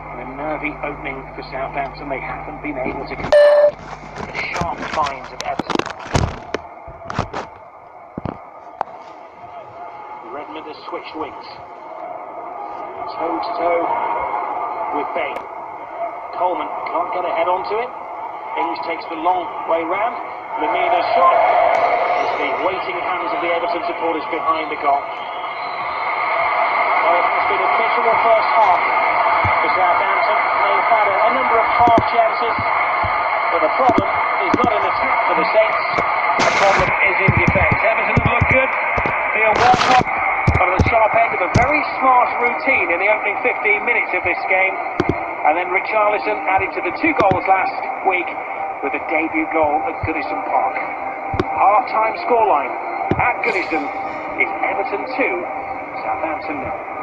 Speaker 8: And a nervy opening for Southampton. They haven't been able to control the sharp spines of Everton. Redmond has switched wings. Toe to toe with Bain. Coleman can't get a head onto it. Ings takes the long way round. Lemina's shot. The waiting hands of the Everton supporters behind the goal. Well, it has been a miserable first half for Southampton. They've had a number of half chances, but But the problem is not in attack for the Saints. The problem is in defence. Everton have looked good. Theo Walcott on the sharp end of a very smart routine in the opening 15 minutes of this game. And then Richarlison added to the 2 goals last week with a debut goal at Goodison Park. Half-time scoreline at Goodison is Everton 2, Southampton 0.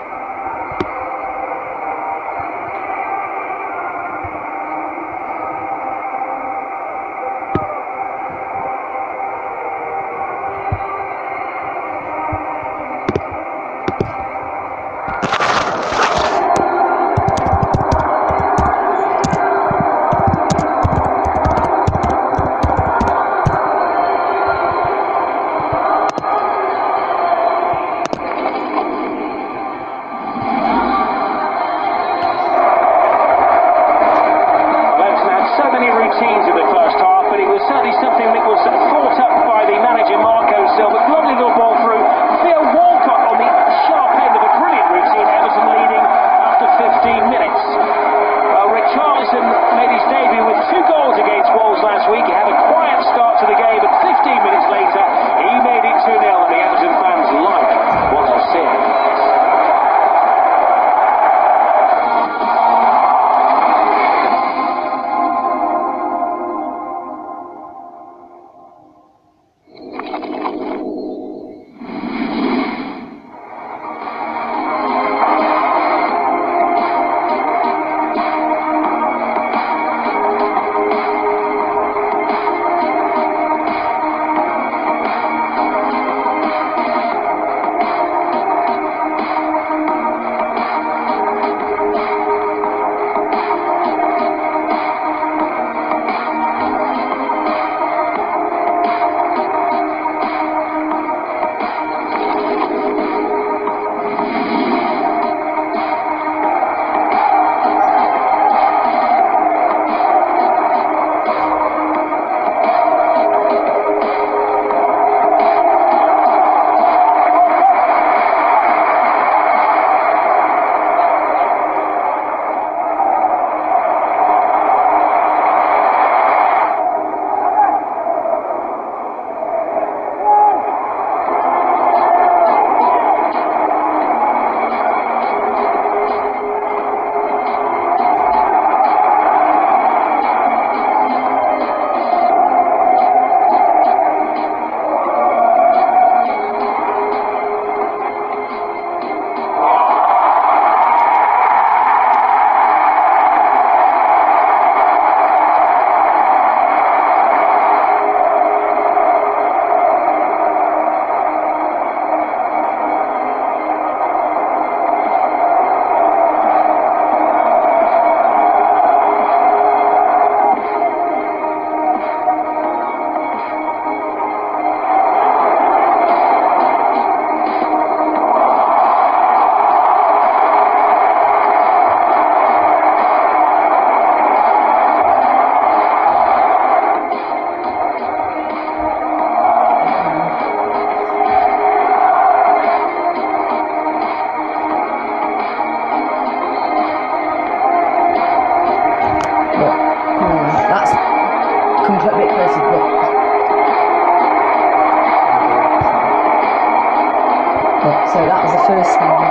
Speaker 7: So that was the first game.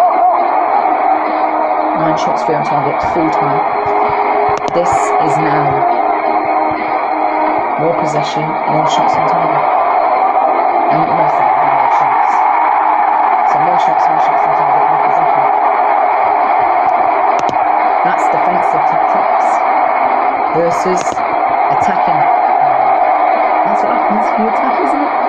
Speaker 7: 9 shots free on target, full time. This is now more possession, more shots on target. And most of them more shots. So more shots on target, more possession. That's defensive tactics versus attacking. That's what happens if you attack, isn't it?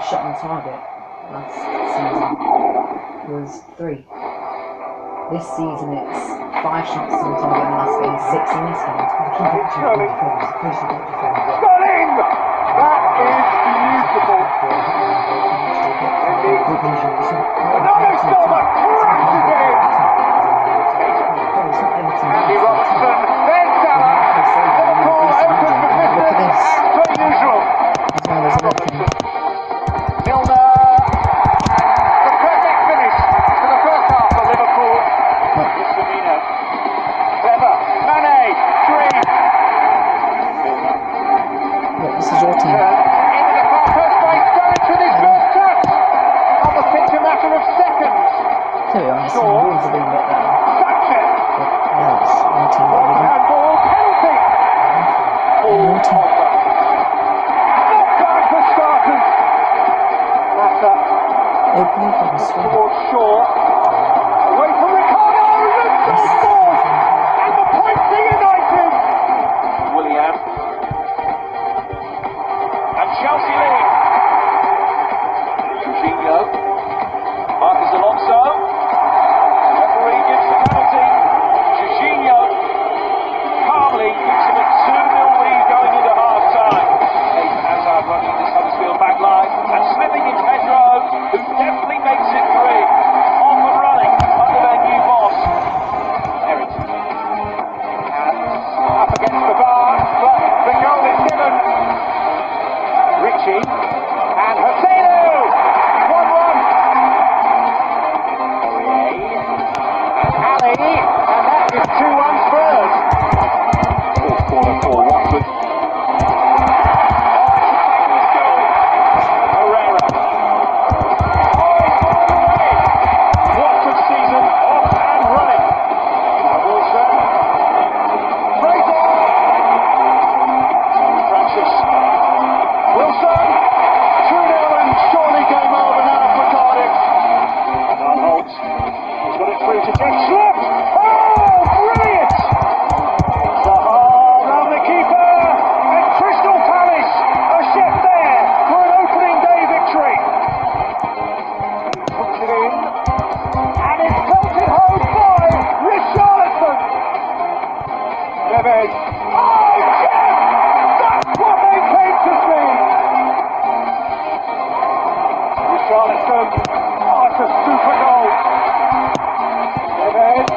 Speaker 7: Shot on target last season was 3. This season it's 5 shots on target in the last game, 6 in this game.
Speaker 5: Sterling! That is beautiful! Another stopper! Crashes it in! Andy Robertson, then Salah! Liverpool open for business as per usual. Robertson, Milner, the perfect finish to the first half for Liverpool. Firmino, clever, Mane, Green.
Speaker 7: Look, this is your team.
Speaker 5: Into the far post by Sturridge with his first touch. On the pitch, a matter of seconds.
Speaker 7: To be honest, the
Speaker 5: Shaw.
Speaker 7: rules have been a bit better.
Speaker 5: Sanchez,
Speaker 7: But yeah, it's one team that we
Speaker 5: handball, penalty.
Speaker 7: Your team.
Speaker 5: Not bad for starters. Massa
Speaker 7: Opening from the swing.
Speaker 5: towards Shaw. Away from Ricardo, the goal! And the point to United. William. And Chelsea lead. Jorginho. Marcus Alonso. The referee gives the penalty. Jorginho calmly gives him a 2-0 lead going into half time. Nathan Hazard running this Huddersfield back line and slipping in Pedro, who definitely makes it 3. Off and running under their new boss. Everton. And up against the bar, but the goal is given. Richie and Hoselu. 1-1. Aurier and Ali, and that is 2-1 Spurs. Fourth corner for Watford. Herrera. Watford season off and running. Wilson. Fraser. Francis. Wilson. 2-0 and surely game over now for Cardiff. Van Holt has got it through to Jeff Schlupp. Oh, brilliant! Zaha round the keeper, and Crystal Palace are set there for an opening day victory. Puts it in, and it's pelted home by Richarlison. Neves. Oh, yes! That's what they came to see. Richarlison. Oh, it's a super goal. Neves.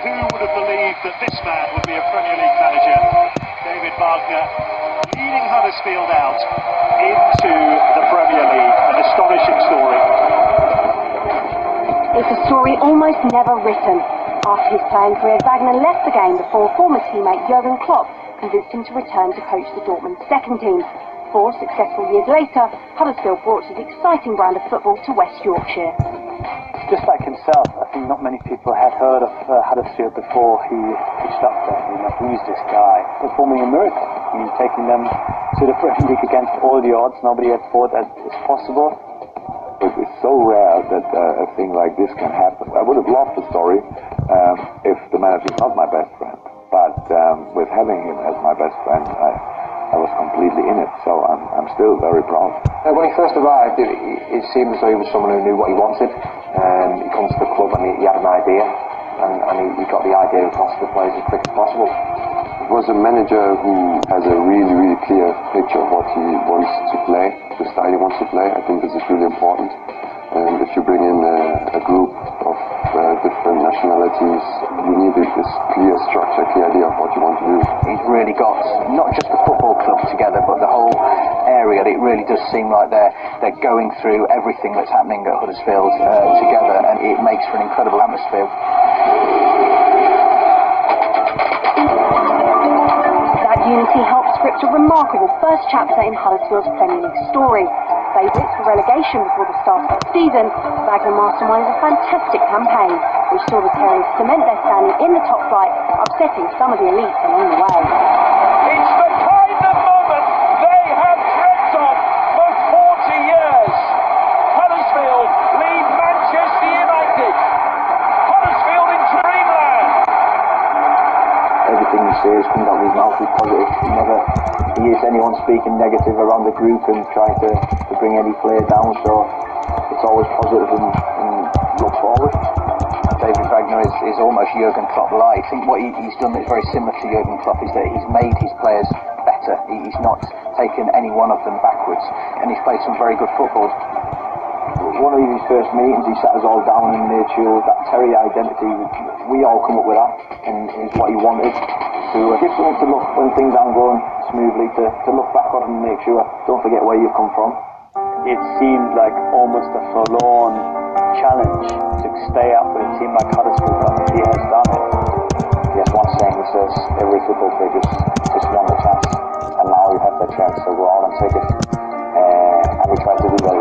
Speaker 5: Who would have believed that this man would be a Premier League manager? David Wagner leading Huddersfield out into the Premier League. An astonishing story.
Speaker 9: It's a story almost never written. After his playing career, Wagner left the game before former teammate Jurgen Klopp convinced him to return to coach the Dortmund second team. 4 successful years later, Huddersfield brought his exciting brand of football to West Yorkshire.
Speaker 10: Just like himself, I think not many people had heard of Huddersfield before he pitched up there. You know, who is this guy? Performing a miracle. I mean, taking them to the Premier League against all the odds. Nobody had thought that it's possible.
Speaker 2: It's so rare that a thing like this can happen. I would have loved the story if the manager is not my best friend. But with having him as my best friend, I was completely in it. So I'm still very proud.
Speaker 10: When he first arrived, it seemed as though he was someone who knew what he wanted. He comes to the club and he had an idea, and he got the idea across to the players as quick as possible.
Speaker 2: It was a manager who has a really, really clear picture of what he wants to play, the style he wants to play. I think this is really important. And if you bring in a group of different nationalities, you need this clear structure, clear idea of what you want to do.
Speaker 10: He's really got not just the football club together, but the whole area. It really does seem like they're going through everything that's happening at Huddersfield together, and it makes for an incredible atmosphere.
Speaker 9: That unity helped script a remarkable first chapter in Huddersfield's Premier League story. Favourites for relegation before the start of the season, Wagner masterminded a fantastic campaign, which saw the Terriers cement their standing in the top flight, upsetting some of the elites along the way.
Speaker 5: It's the
Speaker 10: is anyone speaking negative around the group and trying to bring any player down, so it's always positive and look forward. David Wagner is almost Jurgen Klopp light. I think what he's done is very similar to Jurgen Klopp, is that he's made his players better. He's not taken any one of them backwards, and he's played some very good football. One of his first meetings, he sat us all down and made sure that Terry identity, we all come up with that, and is what he wanted, to give something to look when things aren't going smoothly, to look back on and make sure, don't forget where you've come from.
Speaker 11: It seemed like almost a forlorn challenge to stay up with a team like Huddersfield, but he has done it.
Speaker 10: Yes, one saying he says, every football player just won the chance, and now you have that chance, so go out and take it. And we try to do that.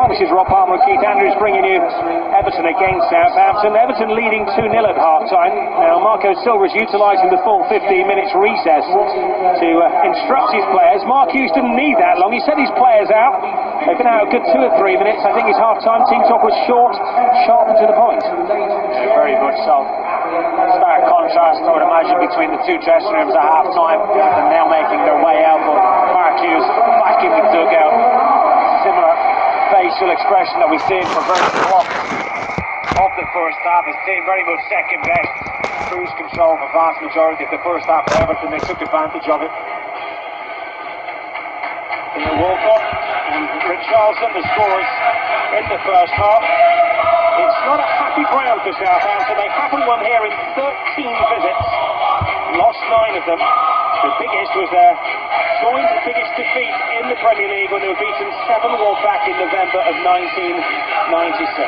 Speaker 8: This is Rob Palmer and Keith Andrews bringing you Everton against Southampton. Everton leading 2-0 at half-time. Now, Marco Silva's utilising the full 15 minutes recess to instruct his players. Mark Hughes didn't need that long. He sent his players out. They've been out a good 2 or 3 minutes. I think his half-time team talk was short, sharp and to the point.
Speaker 5: Yeah, very much so. Stark contrast, I would imagine, between the two dressing rooms at half-time and now making their way out. But Mark Hughes back in the dugout. Similar facial expression that we've seen for very block of the first half. His team very much second best. Cruise control for vast majority of the first half for Everton. They took advantage of it. In the Walcott and Richarlison, the scores in the first half. It's not a happy ground for Southampton. They haven't won here in 13 visits. Lost 9 of them. The biggest was their joint biggest defeat in the Premier League when they were beaten 7-1 back in November of 1996.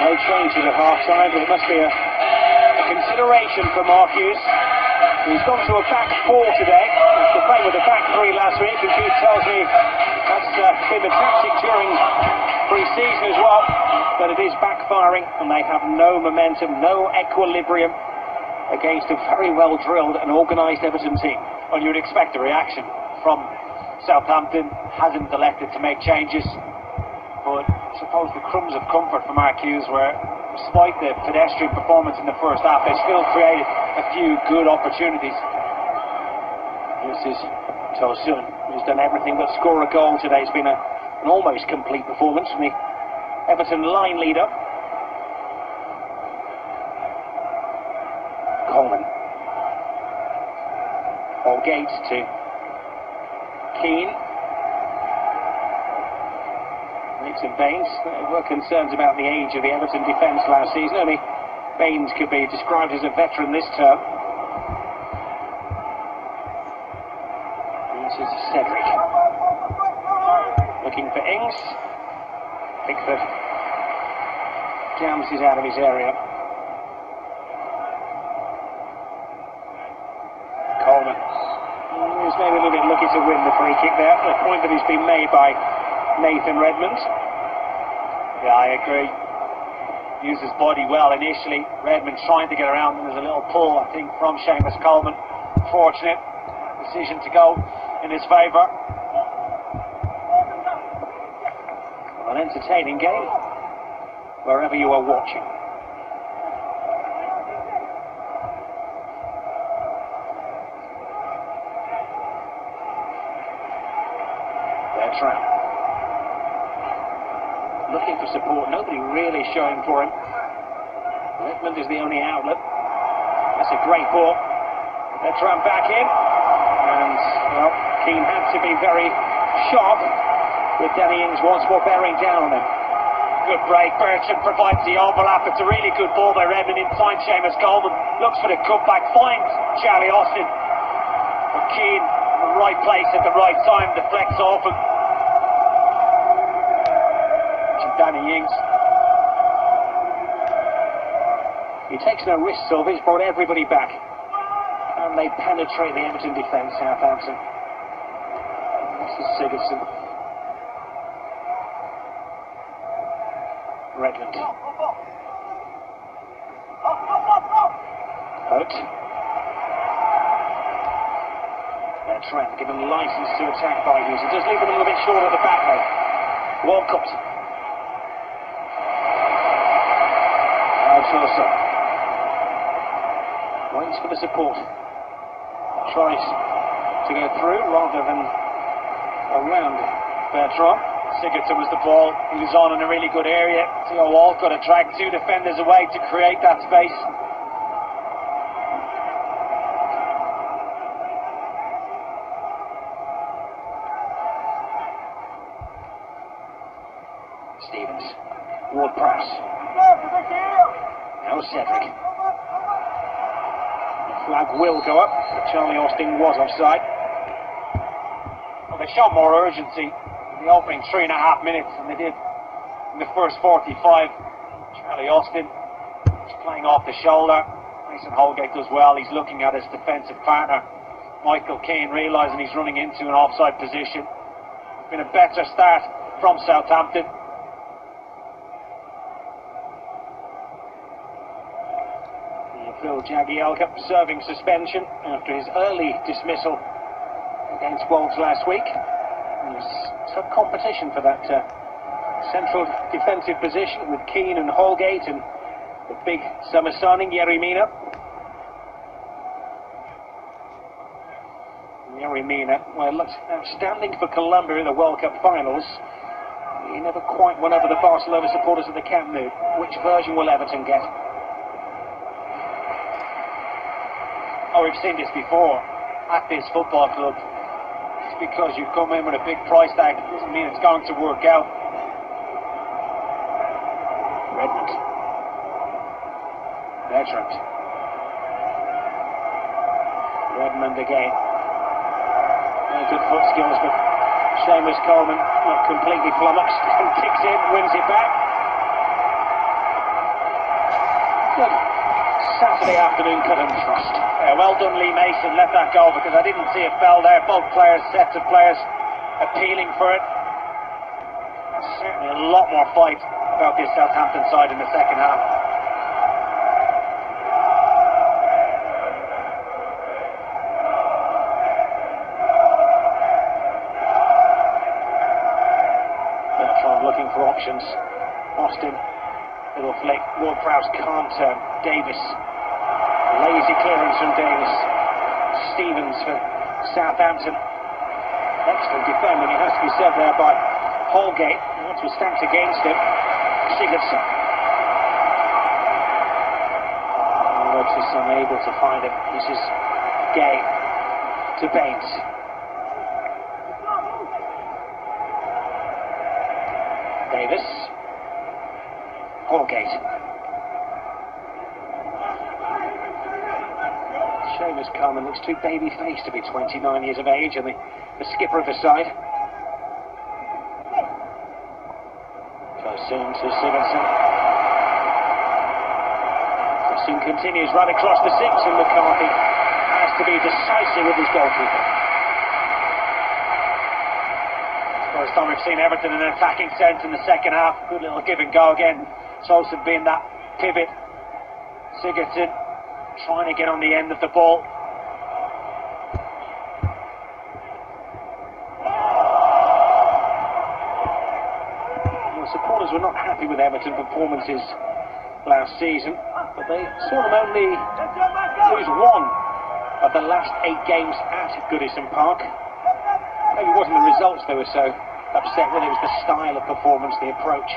Speaker 5: No changes at half-time, but it must be a consideration for Mark Hughes. He's gone to a back 4 today. After playing with a back 3 last week, and Keith tells me that's
Speaker 8: been the tactic during pre-season as well, but it is backfiring, and they have no momentum, no equilibrium against a very well drilled and organised Everton team. Well, you would expect a reaction from Southampton. Hasn't elected to make changes, but I suppose the crumbs of comfort from Mark Hughes were, despite the pedestrian performance in the first half, they still created a few good opportunities. This is Tosun, who's done everything but score a goal today. It's been an almost complete performance from the Everton line leader. Coleman. Holgate to Keane. Mason Baines. There were concerns about the age of the Everton defence last season. Only Baines could be described as a veteran this term. This is Cedric. Looking for Ings. Pickford jams it out of his area. Coleman. He's maybe a little bit lucky to win the free kick there. The point that has been made by Nathan Redmond. Yeah, I agree. Used his body well initially. Redmond trying to get around him. There's a little pull, I think, from Seamus Coleman. Fortunate decision to go in his favour. An entertaining game, wherever you are watching. Bertrand. Looking for support, nobody really showing for him. Redmond is the only outlet. That's a great ball. Bertrand back in. And, well, Keane had to be very sharp with Danny Ings once more bearing down on him. Good break. Bertrand provides the overlap. It's a really good ball by Redmond inside Seamus Coleman. Looks for the cutback, finds Charlie Austin. But Keane in the right place at the right time, deflects off him. Danny Ings. He takes no risks, so he's brought everybody back. And they penetrate the Everton defence, Southampton. This is Sigurdsson. Redmond. Hurt. Bertrand given licence to attack by Hughes. It does leave them a little bit short at the back though. Walcott. Alfonso. Waits for the support. Tries to go through rather than around Bertrand. Sigurdsson was the ball. He was on in a really good area. Theo Walcott had dragged two defenders away to create that space. Stevens. Ward-Prowse. Now Cedric. The flag will go up, but Charlie Austin was offside. Well, they showed more urgency in the opening 3.5 minutes than they did in the first 45. Charlie Austin is playing off the shoulder. Mason Holgate does well. He's looking at his defensive partner, Michael Keane, realising he's running into an offside position. It's been a better start from Southampton. Phil Jagielka serving suspension after his early dismissal against Wolves last week. There's tough competition for that central defensive position with Keane and Holgate and the big summer signing, Yerry Mina. Yerry Mina, well, looks outstanding for Colombia in the World Cup finals. He never quite won over the Barcelona supporters at the Camp Nou. Which version will Everton get? Oh, we've seen this before at this football club. It's because you come in with a big price tag, it doesn't mean it's going to work out. Redmond. Bertrand. Redmond again. Very good foot skills, but Seamus Coleman not completely flummoxed and kicks in, wins it back. Good Saturday afternoon cut and thrust. Well done, Lee Mason, let that go because I didn't see a foul there. Both players, sets of players, appealing for it. A lot more fight about this Southampton side in the second half. Bertrand looking for options. Austin, little flick. Ward-Prowse can't turn. Davis, lazy clearance from Davis. Stevens for Southampton. Excellent defending, it has to be said there by Holgate. Once was stacked against him. Sigurdsson. Is unable to find him. This is Gay to Baines. Davis. Holgate. Seamus Coleman looks too baby-faced to be 29 years of age, and the skipper of the side. Soon to Sigurdsson. Soon continues right across the six, and McCarthy has to be decisive with his goalkeeper. First time we've seen Everton in an attacking sense in the second half. Good little give and go again. Solson being that pivot. Sigurdsson trying to get on the end of the ball. Supporters were not happy with Everton performances last season, but they saw them only lose one of the last 8 games at Goodison Park. Maybe it wasn't the results they were so upset with, it was the style of performance, the approach.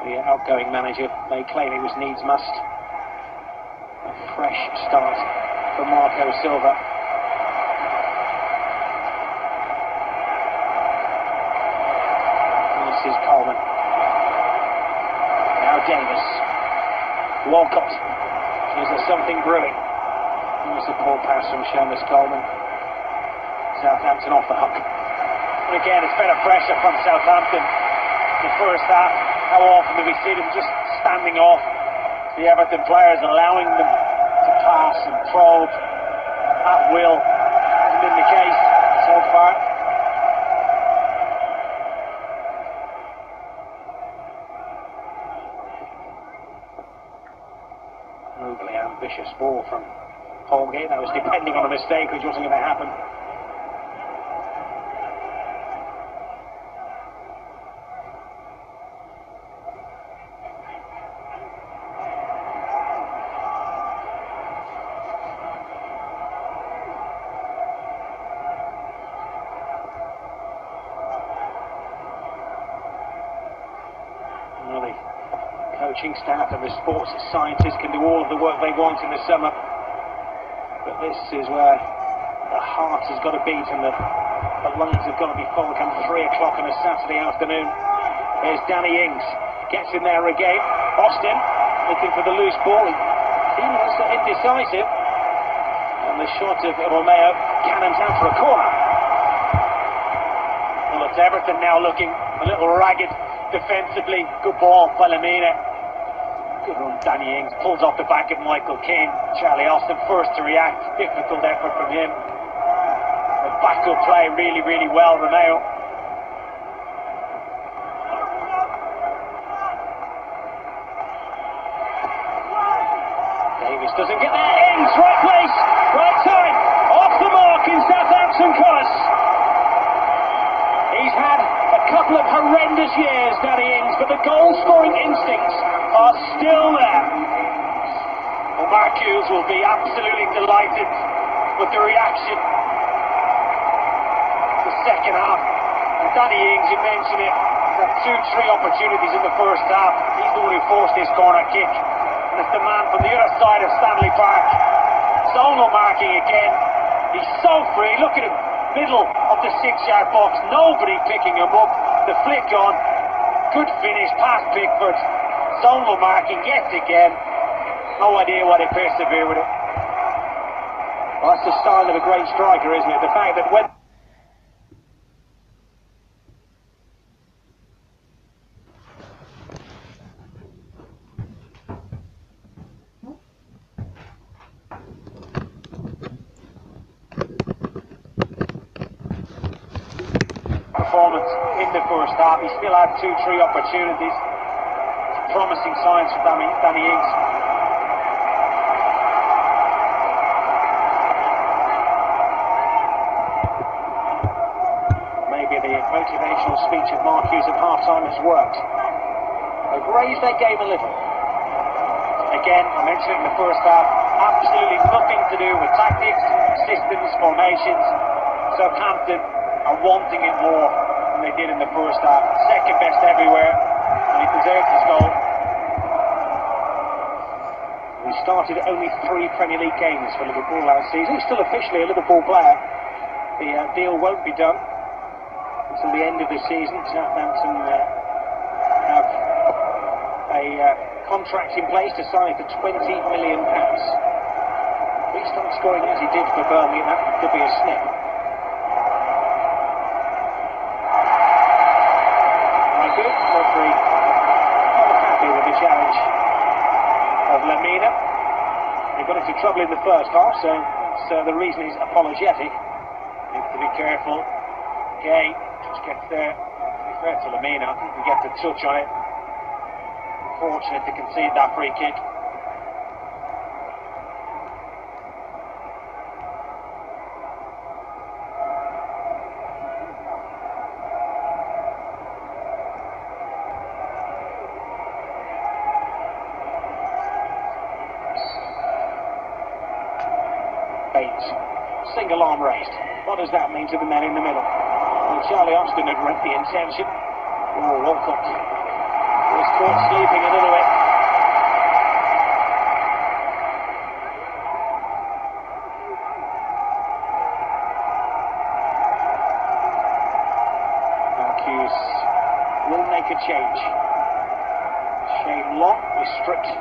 Speaker 8: The outgoing manager may claim it was needs must. A fresh start for Marco Silva. This is Coleman. Now Davis. Walcott. Is there something brewing? There's a poor pass from Seamus Coleman. Southampton off the hook. And again, it's better pressure from Southampton. The first half, how often do we see them just standing off the Everton players, allowing them to pass and probe at will? Hasn't been the case so far. Ambitious ball from Holgate. That was depending on a mistake, which wasn't going to happen. Well, the coaching staff and the sports scientists can do all of the work they want in the summer, but this is where the heart has got to beat and the lungs have got to be full come 3 o'clock on a Saturday afternoon. Here's Danny Ings, gets in there again. Austin looking for the loose ball. He was indecisive, and the shot of Romeo cannons out for a corner. Well, it's Everton now looking a little ragged defensively. Good ball by Lamina. Good run, Danny Ings pulls off the back of Michael Keane. Charlie Austin first to react. Difficult effort from him. The backup play really, really well, Romeo. Davis doesn't get there. Ings, right place, right time. Off the mark in Southampton colours. He's had a couple of horrendous years, Danny Ings, but the goal-scoring instincts are still there. Well, Mark Hughes will be absolutely delighted with the reaction. The second half. And Danny Ings, you mentioned it, had 2-3 opportunities in the first half. He's the one who forced this corner kick. And it's the man from the other side of Stanley Park. Zonal marking again. He's so free. Look at him. Middle of the 6-yard box. Nobody picking him up. The flick on. Good finish past Pickford. Zonal marking yet again. No idea why they persevere with it. Well, that's the style of a great striker, isn't it? The fact that when performance in the first half. He still had 2-3 opportunities. Promising signs for Danny Ings. Maybe the motivational speech of Mark Hughes at half-time has worked. They've raised their game a little. Again, I mentioned it in the first half, absolutely nothing to do with tactics, systems, formations. Southampton are wanting it more than they did in the first half. Second best everywhere, and he deserves his goal. He started only 3 Premier League games for Liverpool last season. He's still officially a Liverpool player. The deal won't be done until the end of the season. Southampton have a contract in place to sign for £20 million. If he starts scoring as he did for Burnley, that could be a snip. Right, good. Referee not happy with the challenge of Lamina. They got into trouble in the first half, so that's the reason he's apologetic. Needs to be careful. Gay just gets there. To be fair to Lamina, I think he gets a touch on it. Fortunate to concede that free kick. Single arm raised. What does that mean to the men in the middle? Well, Charlie Austin had read the intention. Oh, Walcott was caught sleeping a little bit. Hughes will make a change. Shane Long is stripped,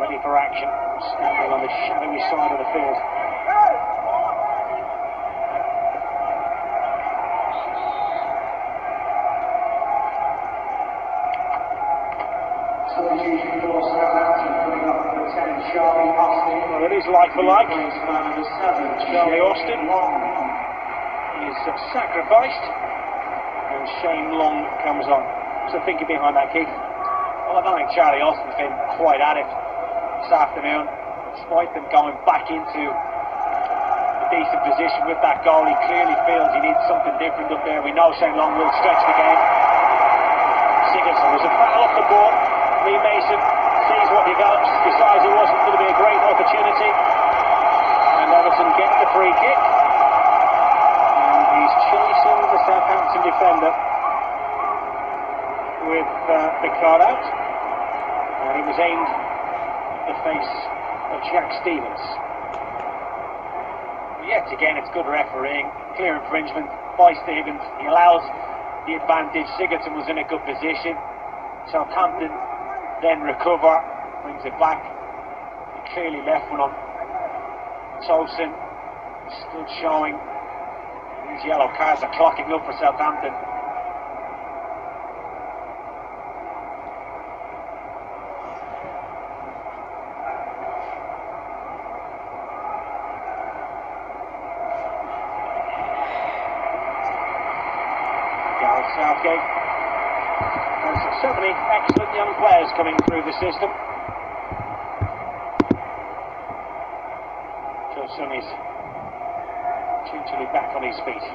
Speaker 8: ready for action, standing on the shadowy side of the field. Well, it is like for like. Charlie Austin is sacrificed, and Shane Long comes on. So thinking behind that, Keith? Well, I don't think Charlie Austin's been quite at it this afternoon, despite them going back into a decent position with that goal. He clearly feels he needs something different up there. We know Shane Long will stretch the game. Sigurdsson was a foul off the ball. Lee Mason sees what develops, decides it wasn't going to be a great opportunity, and Everton get the free kick, and he's chasing the Southampton defender with the card out, and it was aimed at the face of Jack Stevens. Yet again, it's good refereeing, clear infringement by Stevens. He allows the advantage. Sigurdsson was in a good position. Southampton then recover, brings it back. He clearly left one on Tolson. Stood showing. These yellow cards are clocking up for Southampton. Gareth Southgate. There's so many excellent young players coming through the system. Joe Son is gingerly back on his feet.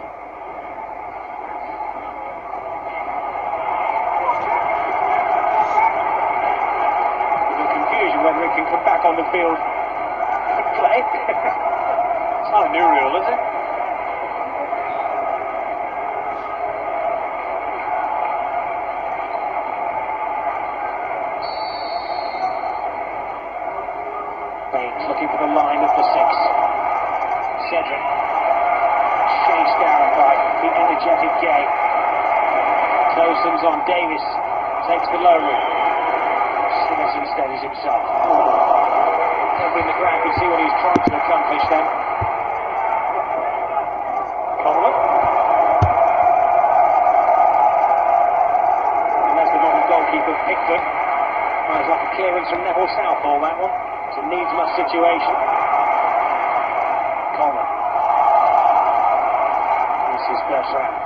Speaker 8: With the confusion whether he can come back on the field and play. It's not a new rule, is it? Looking for the line of the 6. Cedric chased down by the energetic Gay. Tolson's on Davis, takes the low route. Sigurdsson steadies himself. Over in the ground, you can see what he's trying to accomplish then. Coleman. And there's the modern goalkeeper, Pickford. It's like a clearance from Neville Southall, that one. It's a needs-must situation. Coleman. This is Bertrand.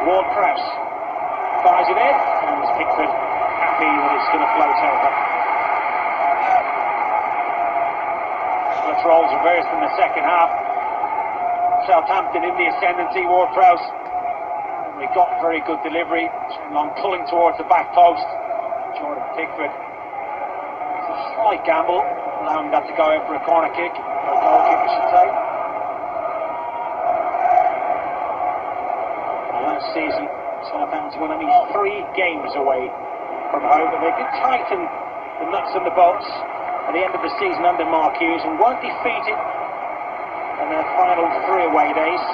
Speaker 8: Ward-Prowse fires it in, and Pickford happy that it's going to float over. The Trolls reversed in the second half. Southampton in the ascendancy. Ward-Prowse, they got very good delivery. Long pulling towards the back post. Jordan Pickford, it's a slight gamble, allowing that to go out for a corner kick, or a goal kick I should say. Last season, Southampton won only 3 games away from home, but they did tighten the nuts and the bolts at the end of the season under Mark Hughes and weren't defeated in their final 3 away days.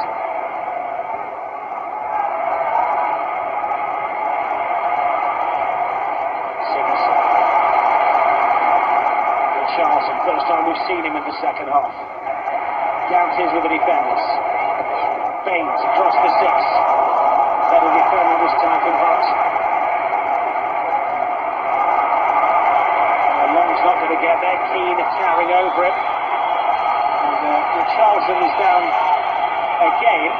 Speaker 8: Charlton, first time we've seen him in the second half. Guarantees with the defenders. Baines across the 6. Better defending this time from Hart. Long's not going to get there. Keane towering over it. And Charlton is down again.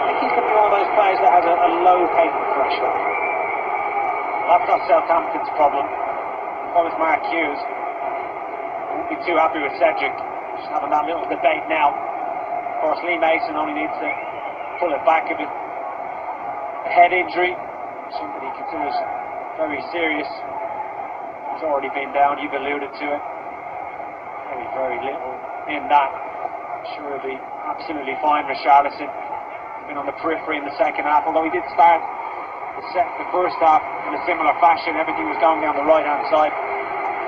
Speaker 8: I think he's going to be one of those players that has a low paper threshold. That's not Southampton's problem. If I was Mark Hughes, I wouldn't be too happy with Cedric. Just having that little debate now. Of course, Lee Mason only needs to pull it back a bit. A head injury, somebody considers very serious. He's already been down, you've alluded to it. Very little in that. I'm sure he'll be absolutely fine. Richarlison has been on the periphery in the second half, although he did start the first half in a similar fashion. Everything was going down the right hand side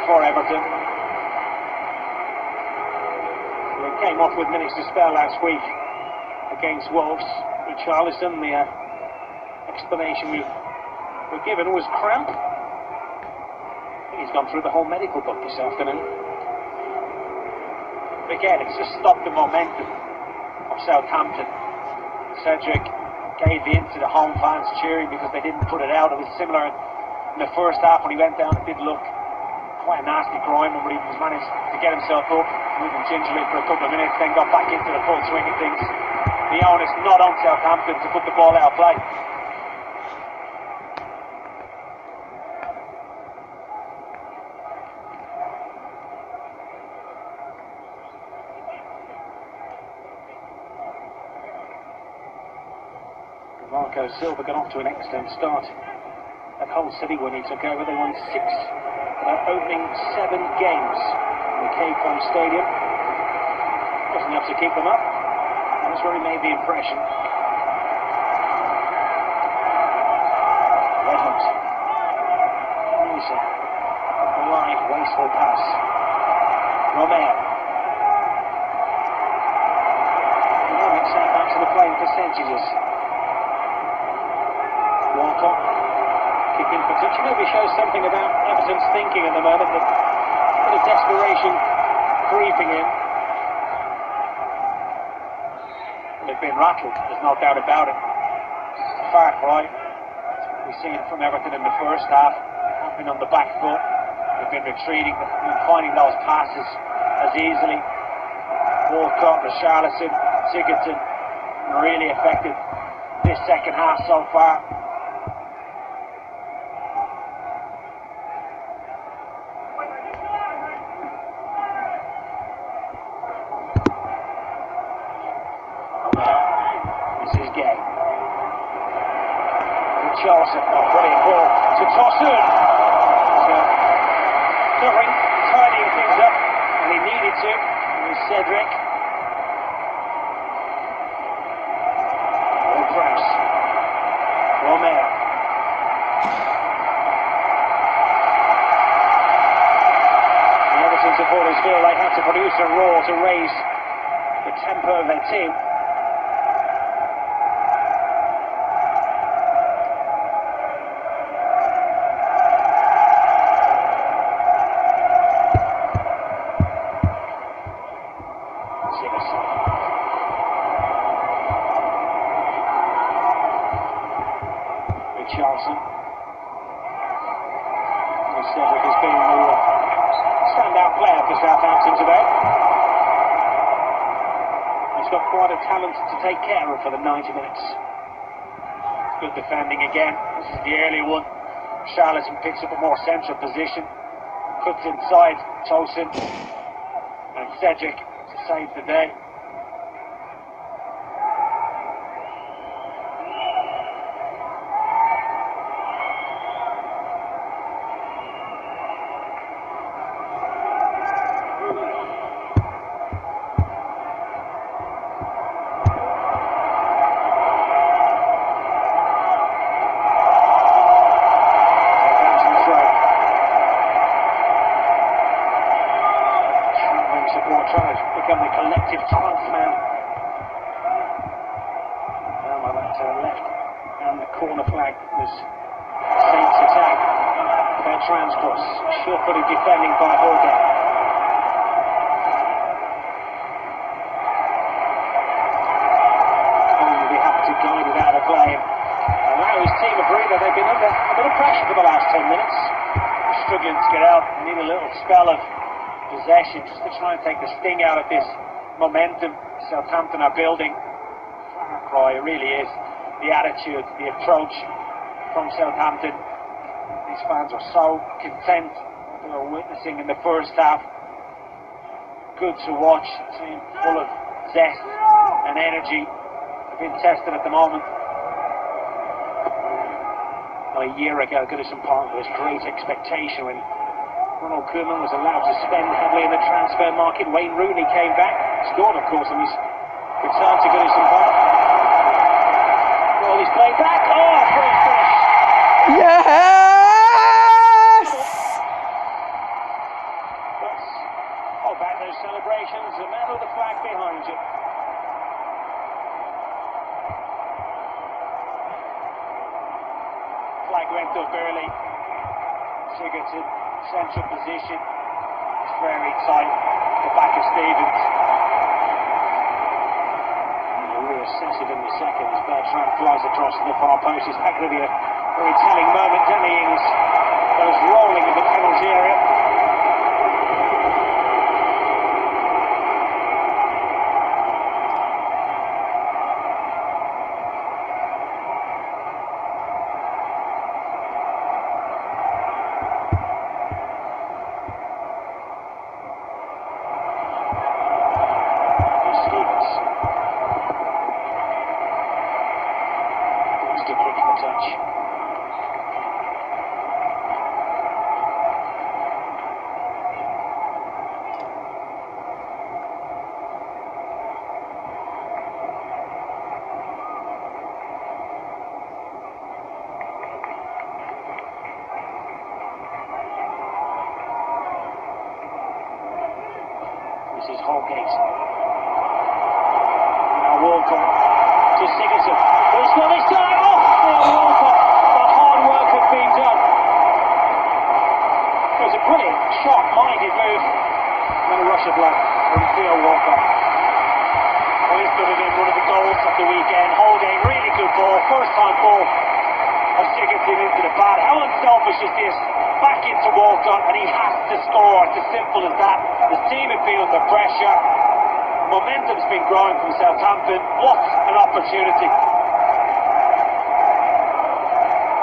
Speaker 8: for Everton. They came off with minutes to spare last week against Wolves. Richarlison, the explanation we were given was cramp. I think he's gone through the whole medical book this afternoon. But again, it's just stopped the momentum of Southampton. Cedric gave in to the home fans cheering because they didn't put it out. It was similar in the first half when he went down. It did look quite a nasty groin, but he was managed to get himself up, moving gingerly for a couple of minutes, then got back into the full swing of things. The onus not on Southampton to put the ball out of play. Marco Silva got off to an excellent start at Hull City when he took over. They won 6 of their opening 7 games in the K-Con Stadium. Wasn't enough to keep them up. That's where he made the impression. Redmond. Wilson. A wide, wasteful pass. Romeo. At the moment, Southampton are playing percentages. Walcott, kicking potential, maybe shows something about Everton's thinking at the moment, that a bit of desperation creeping in. They've been rattled, there's no doubt about it. It's a far cry. We've seen it from Everton in the first half, have been on the back foot, they've been retreating, they've been finding those passes as easily. Walcott, Richarlison, Sigurdsson really affected this second half so far. Charlton, brilliant ball to Tosun. Covering, tidying things up, and he needed to. With Cedric. Ward-Prowse. Romeo. The Everton supporters feel they had to produce a roar to raise the tempo of their team. Richarlison. Cedric has been the standout player for Southampton today. He's got quite a talent to take care of for the 90 minutes. Good defending again. This is the earlier one. Charlatan picks up a more central position. Cuts inside Tosin. And Cedric to save the day. Trying to become the collective triumph now. Down by that left and the corner flag was Saints attack. Bertrand's cross, sure-footed defending by Holgate. And will be happy to guide it out of play and allow his team a breather. They've been under a bit of pressure for the last 10 minutes. Struggling to get out, need a little spell of possession just to try and take the sting out of this momentum Southampton are building. Far cry, it really is. The attitude, the approach from Southampton. These fans are so content what they were witnessing in the first half. Good to watch, a team full of zest and energy. They've been tested at the moment. A year ago, Goodison Park was great expectation when Ronald Koeman was allowed to spend heavily in the transfer market. Wayne Rooney came back, scored of course on his return to Goodison Park. Well, he's played back. Oh, great finish!
Speaker 7: Yes!
Speaker 8: But hold back those celebrations. The man with the flag behind you. Flag went up early. Sigurdsson, central position. It's very tight. The back of Stevens. And we'll reassess it in a second as Bertrand flies across to the far post. It's not going to be a very telling moment. Danny Ings goes rolling in the penalty area. This is Holgate. Now Walcott to Sigurdsson. But it's not this time. Oh, Walcott. The hard work had been done. It was a brilliant, sharp-minded move. And then a rush of blood from Theo Walcott. Well, this could have been one of the goals of the weekend. Holgate, really good ball. First time ball of Sigurdsson into the bat. How unselfish is this? Back into Walcott, and he has to score. It's as simple as that. The team have been under pressure. Momentum's been growing from Southampton. What an opportunity.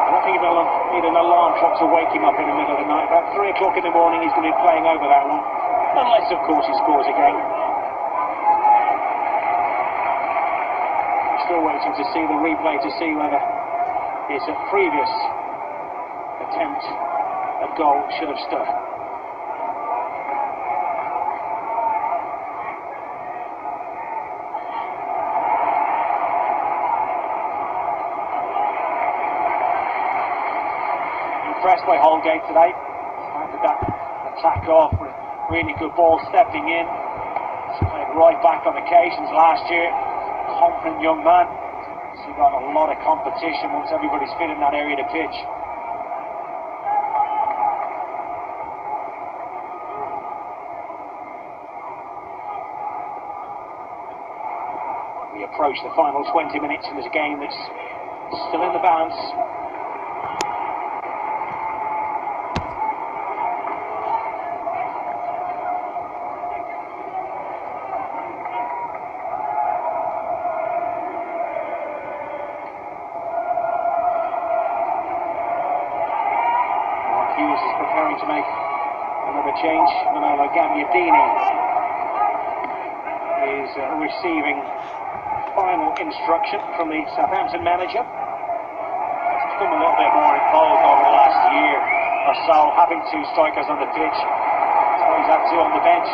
Speaker 8: I don't think he'll need an alarm clock to wake him up in the middle of the night. About 3 o'clock in the morning, he's going to be playing over that one. Unless, of course, he scores again. Still waiting to see the replay to see whether his previous attempt at goal should have stood. Impressed by Holgate today. Started that attack off with a really good ball stepping in. He's played right back on occasions last year. Confident young man. He's got a lot of competition once everybody's fit in that area of the pitch. We approach the final 20 minutes in this game that's still in the balance. going to make another change. Manolo Gamiadini is receiving final instruction from the Southampton manager. It's become a little bit more involved over the last year or so, having two strikers on the pitch. So he's had two on the bench.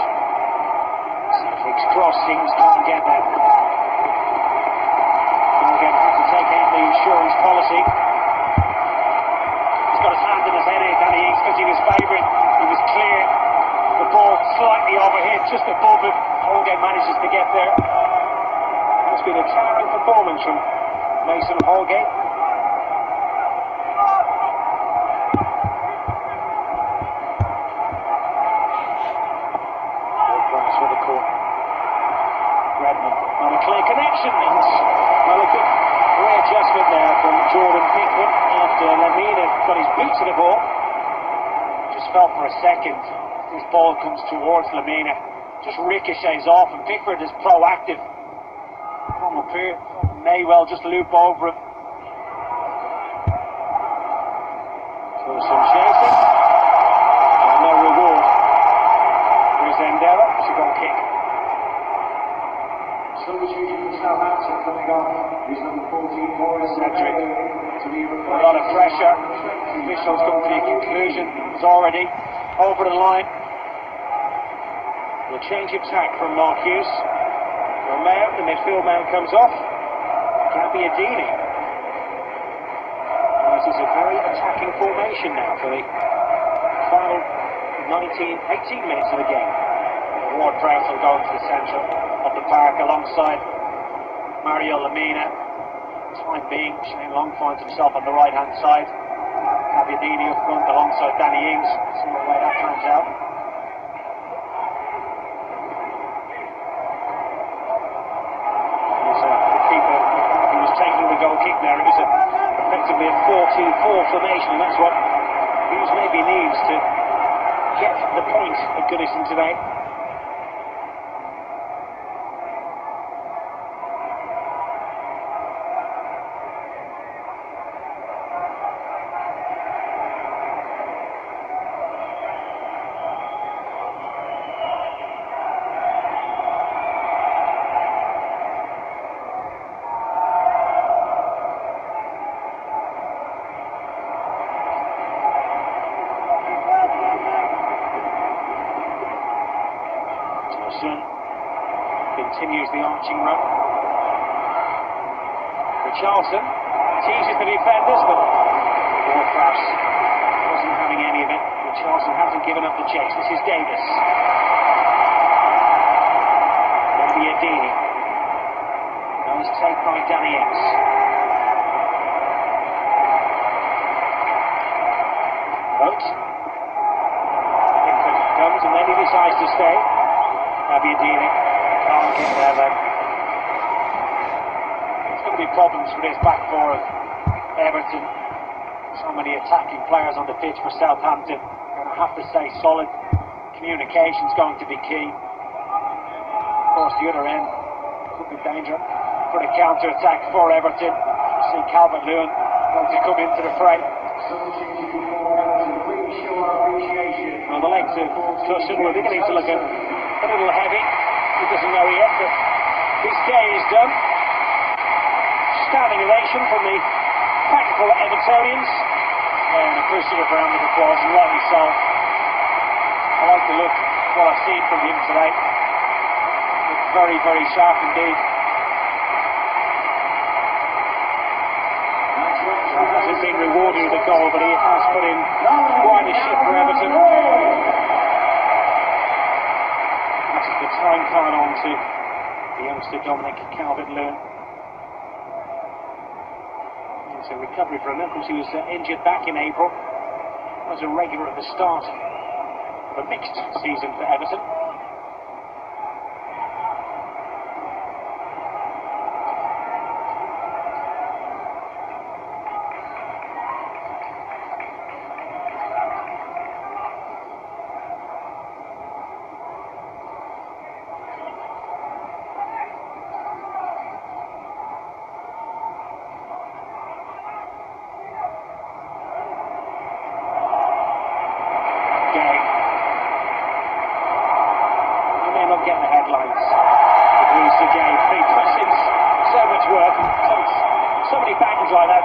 Speaker 8: Celtic's crossings, can't get there. Again, have to take out the insurance policy. He's got his hand in his head here, Danny Ings, because he was favouring. He was clear. The ball slightly overhit, just above him. Holgate manages to get there. It's been a towering performance from Mason Holgate. For the court. Redmond on a clear connection. Well, a good readjustment there from Jordan Pickford after Lamina got his boot to the ball. Just felt for a second this ball comes towards Lamina, just ricochets off, and Pickford is proactive from up here. May well just loop over him. So some chasing and no reward. Here's Endera, it's a goal kick.
Speaker 12: Substitution for Southampton coming on. He's number 14, Morris.
Speaker 8: Cedric. A lot of pressure. Officials come to the conclusion it's already over the line. We'll change of tack from Mark Hughes. Romeo, the midfield man, comes off. Gamiadini. This is a very attacking formation now for the final 18 minutes of the game. Ward-Prowse will go into the centre of the park alongside Mario Lamina. Time being, Shane Long finds himself on the right-hand side. Gamiadini up front alongside Danny Ings. See what way that pans out. The keeper, he was taking the goal kick there. It was effectively a 4-2-4 formation, and that's what Hughes maybe needs to get the point at Goodison today. Continues the arching run. Richarlison teases the defenders, but Ward-Prowse wasn't having any of it. Richarlison hasn't given up the chase. This is Davis. Gamiadini. Nice take by Danny Ings. Boat. Pickford comes and then he decides to stay. Gamiadini. Can't get there then. It's going to be problems for this back four of Everton. So many attacking players on the pitch for Southampton. Going to have to stay solid. Communication's going to be key. Of course, the other end could be danger for the counter-attack for Everton. You see Calvert-Lewin going to come into the fray. Well, the legs of Tussin were beginning to look a little heavy. He doesn't know yet, but his day is done. Standing ovation from the practical Evertonians. And appreciative round of applause, and rightly so. I like the look, what I've seen from him today. It's very, very sharp indeed. He hasn't been rewarded with a goal, but he has put in quite a shift for Everton. The time card on to the youngster Dominic Calvert-Lewin. It's a recovery for him, because he was injured back in April. Was a regular at the start of a mixed season for Everton.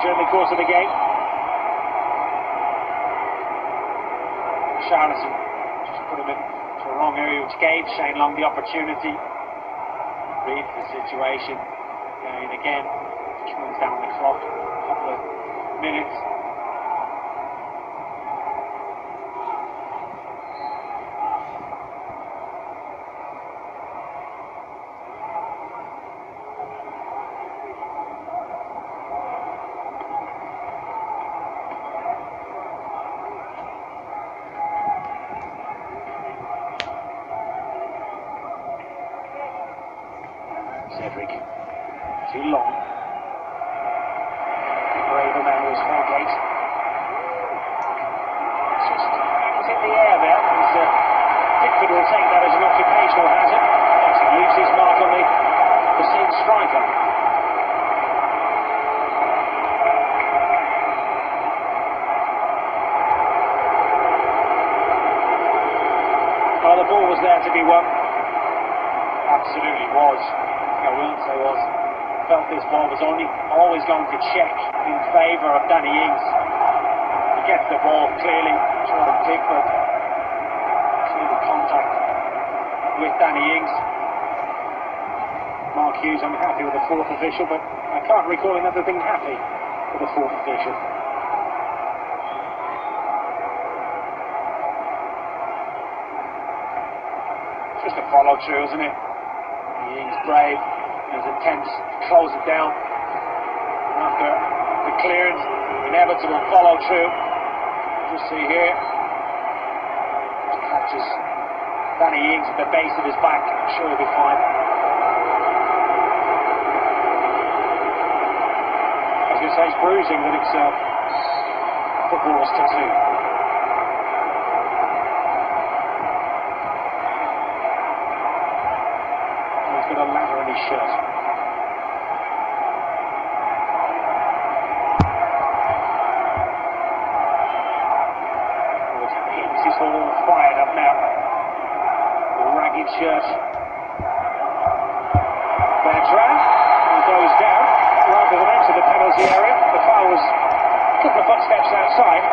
Speaker 8: during the course of the game. Charlton just put him into the wrong area, which gave Shane Long the opportunity. Read the situation. And again, just runs down the clock. A couple of minutes. Cedric, too long. Brave Emmanuel's Holgate. It's just hangs in the air there. Pickford will take that as an occupational hazard. As he leaves his mark on the same striker. Well, the ball was there to be won. Absolutely was. I will say felt this ball was always going to check in favour of Danny Ings. He gets the ball clearly. Jordan Pickford. See the contact with Danny Ings. Mark Hughes unhappy with the fourth official, but I can't recall him ever being happy with the fourth official. It's just a follow through, isn't it? Ings brave, his attempts to close it down after the clearance, inevitable follow through. Just see here, just catches Danny Ings at the base of his back. I'm sure he'll be fine. I was going to say it's bruising, but it's footballer's tattoo. With a ladder in his shirt. Ings is all fired up now. The ragged shirt. Bertrand, who goes down rather than enter the penalty area. The foul was a couple of footsteps outside.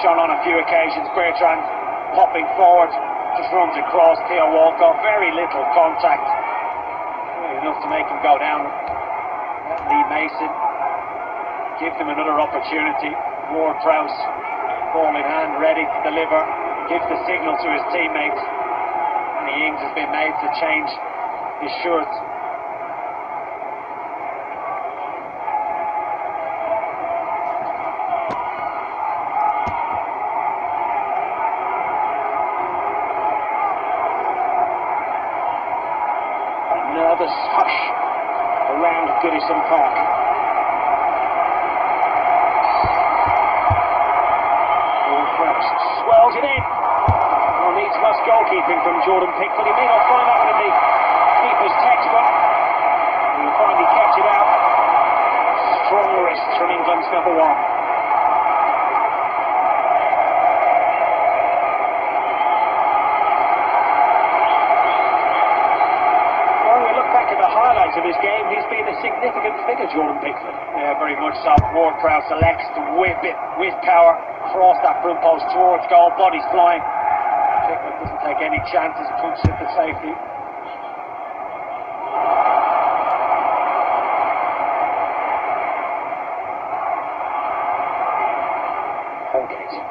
Speaker 8: Shown on a few occasions, Bertrand popping forward, just runs across Theo Walcott, very little contact, really enough to make him go down. Let Lee Mason give them another opportunity. Ward-Prowse, ball in hand, ready to deliver, gives the signal to his teammates. Danny Ings has been made to change his shirt. Nervous hush around Goodison Park. Ward-Prowse swells it in. Well, needs must goalkeeping from Jordan Pickford. He may not find that one in the keeper's textbook. He'll finally catch it out. Strong wrists from England's number one. Of his game, he's been a significant figure, Jordan Pickford. Yeah, very much so. Ward-Prowse selects to whip it with power across that front post towards goal, body's flying. Pickford doesn't take any chances, punches it to safety. Holgate.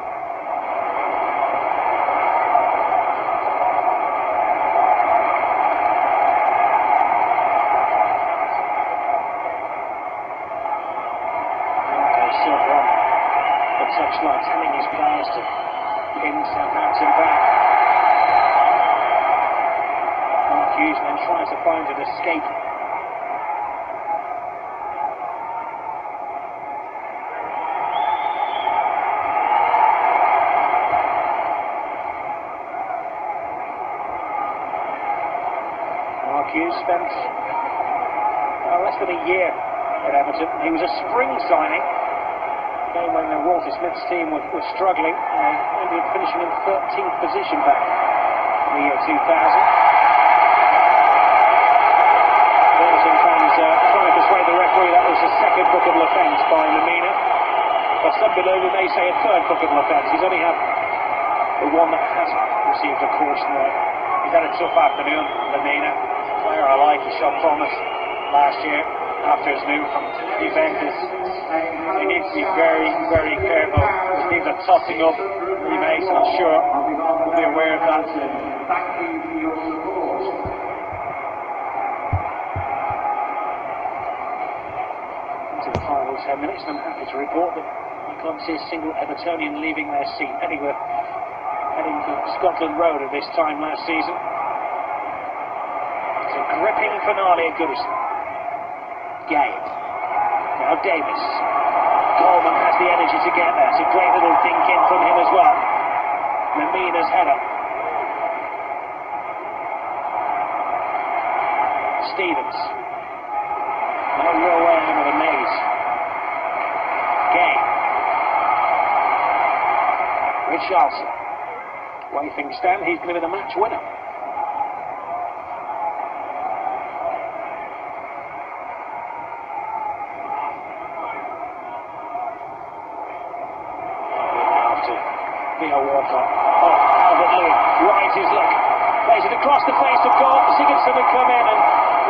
Speaker 8: Touchline telling his players to pin Southampton back. Mark Hughes then tries to find an escape. Mark Hughes spent less than a year at Everton. He was a spring signing. Game when the Walter Smith's team was struggling, and ended up finishing in 13th position back in the year 2000. by Lamina. But some below who may say a third football offence. He's only had the one that has received a caution there. He's had a tough afternoon, Lamina. He's a player I like. He showed promise last year after his move from Juventus. He needs to be very, very careful. His teams are tossing up. He makes, I'm sure, will be aware of that.
Speaker 12: Thank you for your support.
Speaker 8: Into the final 10 minutes, and I'm happy to report that I can't see a single Evertonian leaving their seat. Many were heading to Scotland Road at this time last season. It's a gripping finale at Goodison. Gay. Now Davis. Coleman has the energy to get there. It's a great little dink in from him as well. Lemina's header. Stevens. No real way out of the maze. Gay. Richarlison. Way things stand, he's going to be the match winner. Walcott. Oh, Calvert-Lewin rides his luck. Plays it across the face of goal. Sigurdsson had come in, and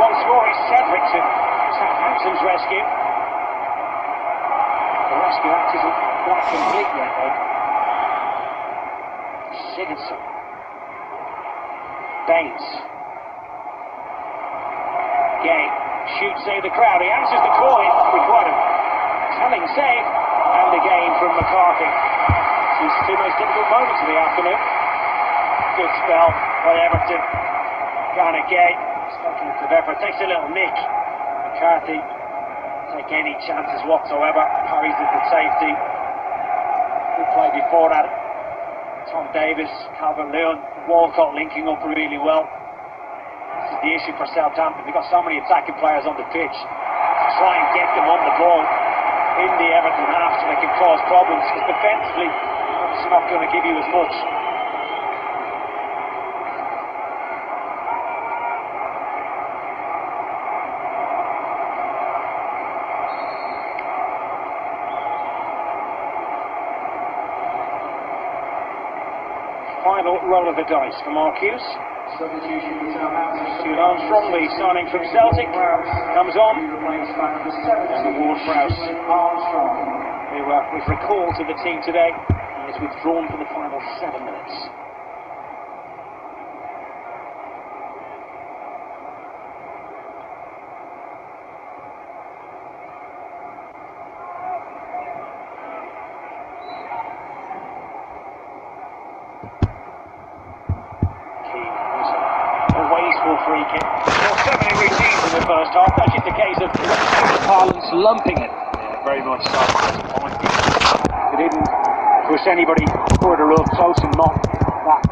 Speaker 8: once more it's Cedric to Southampton's rescue. The rescue act isn't not complete yet, though. Sigurdsson. Baines. Gay. Shoot, save the crowd. He answers the call. It's quite a telling save. And again from McCarthy. His two most difficult moments of the afternoon. Good spell by Everton. Garner Gay, speculative effort, takes a little nick. McCarthy take any chances whatsoever. Parries into safety. Good play before that. Tom Davis, Calvert-Lewin, Walcott linking up really well. This is the issue for Southampton. They've got so many attacking players on the pitch. To try and get them on the ball in the Everton half so they can cause problems, because defensively it's not going to give you as much. Final roll of the dice for Mark Hughes. Stuart Armstrong, the signing from Celtic, comes on. And Ward-Prowse, who was recalled to the team today, is withdrawn for the final 7 minutes. Free kick. There were so many routines in the first half. That's just a case of Haaland's lumping it. Yeah, very much so. They didn't push anybody further up close and not that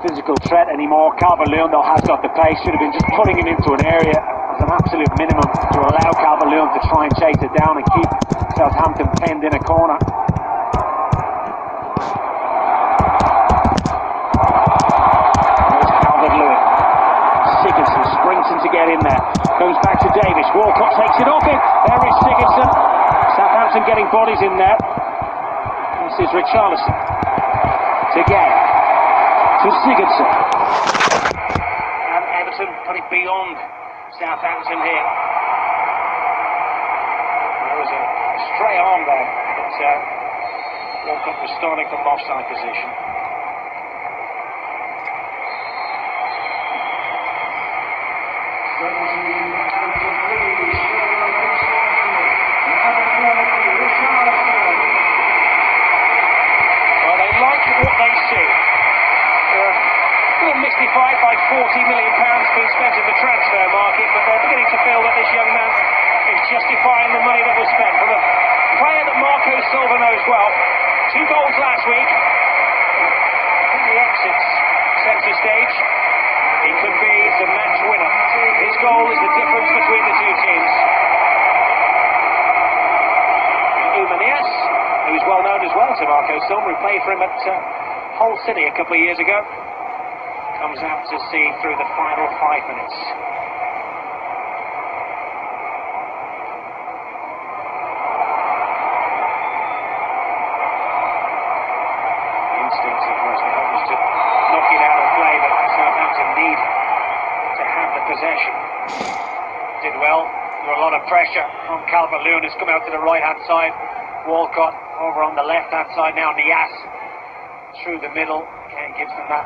Speaker 8: physical threat anymore. Calvert-Lewin, though, has got the pace. Should have been just putting him into an area as an absolute minimum to allow Calvert-Lewin to try and chase it down and keep Southampton pinned in a corner. Sigurdsson sprints in to get in there. Goes back to Davis. Walcott takes it off him. There is Sigurdsson. Southampton getting bodies in there. This is Richarlison. To Gay. To Sigurdsson. And Everton put it beyond Southampton here. There was a stray arm there, but Walcott was starting from offside position. Well, they like what they see. They're a little mystified by £40 million being spent in the transfer market, but they're beginning to feel that this young man is justifying the money that was spent. From a player that Marco Silva knows well, 2 goals last week, and he exits centre stage. He could be the match winner. His goal is the difference between the two teams. Umanias, who is well known as well to Marco Silva, who played for him at Hull City a couple of years ago, comes out to see through the final 5 minutes. pressure from Calvert-Lewin, who's come out to the right-hand side. Walcott over on the left-hand side now. Nias through the middle. Again, gives them that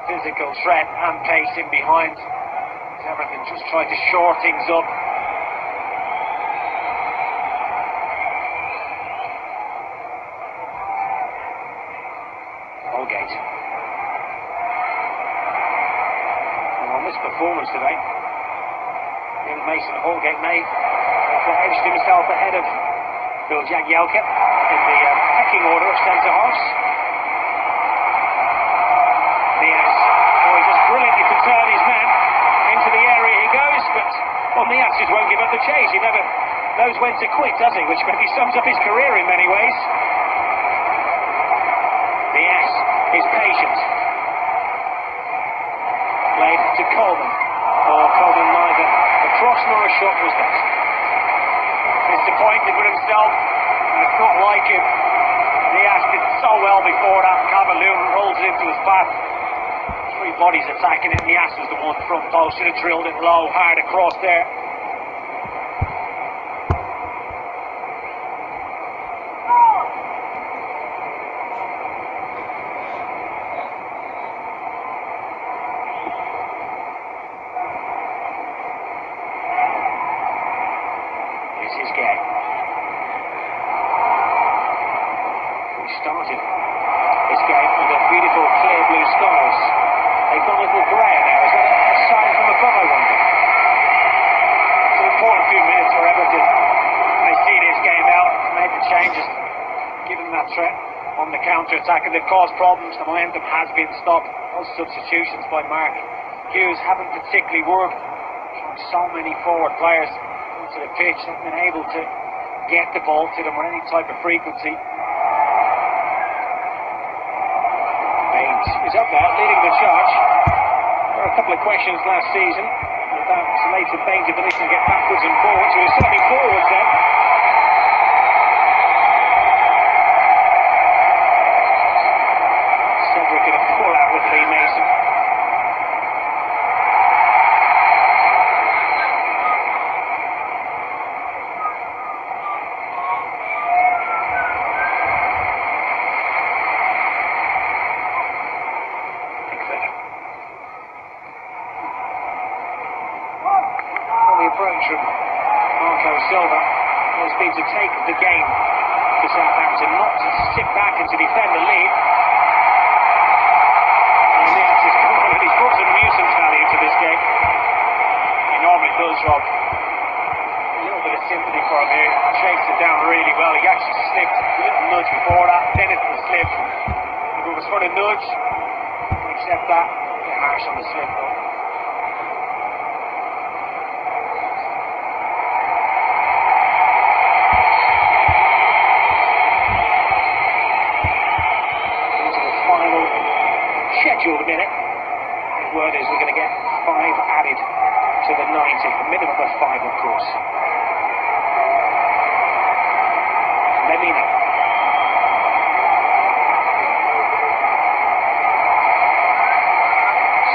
Speaker 8: physical threat and pace in behind. Everton just tried to shore things up. Holgate. And on this performance today, young Mason Holgate may have edged himself ahead of Bill Jagielka in the pecking order of centre-halves. Nias, he just brilliantly to turn his man into the area he goes, but Nias just won't give up the chase. He never knows when to quit, does he? Which maybe sums up his career in many ways. Nias is patient. Played to Coleman. Coleman neither a cross nor a shot was that. Disappointed with himself, and it's not like him. Nias did so well before that. Calvert-Lewin rolls it into his path. Three bodies attacking it. Nias was the one front post. Should have drilled it low, hard across there. It's his game. We started this game under beautiful clear blue skies. They've got a little grey now. Is that a sign from above, I wonder? It's an important few minutes for Everton. They see this game out, made the changes, given that threat on the counter-attack, and they've caused problems. The momentum has been stopped. Those substitutions by Mark Hughes haven't particularly worked. So many forward players into the pitch, haven't been able to get the ball to them with any type of frequency. Is up there, leading the charge. There were a couple of questions last season about Leighton Baines' ability to get backwards and forwards. He was certainly forwards then. Cedric in a pull-out with Lee Mason. Approach from Marco Silva has been to take the game to Southampton, not to sit back and to defend the lead. And Nias has come on and he's brought some nuisance value to this game. He normally does, Rob. A little bit of sympathy for him here. Chased it down really well. He actually slipped a little nudge before that. Then it's the slip. If it was for the nudge, except that, a bit harsh on the slip though. Scheduled minute. The word is we're going to get 5 added to the 90, a minimum of 5 of course. Lemina.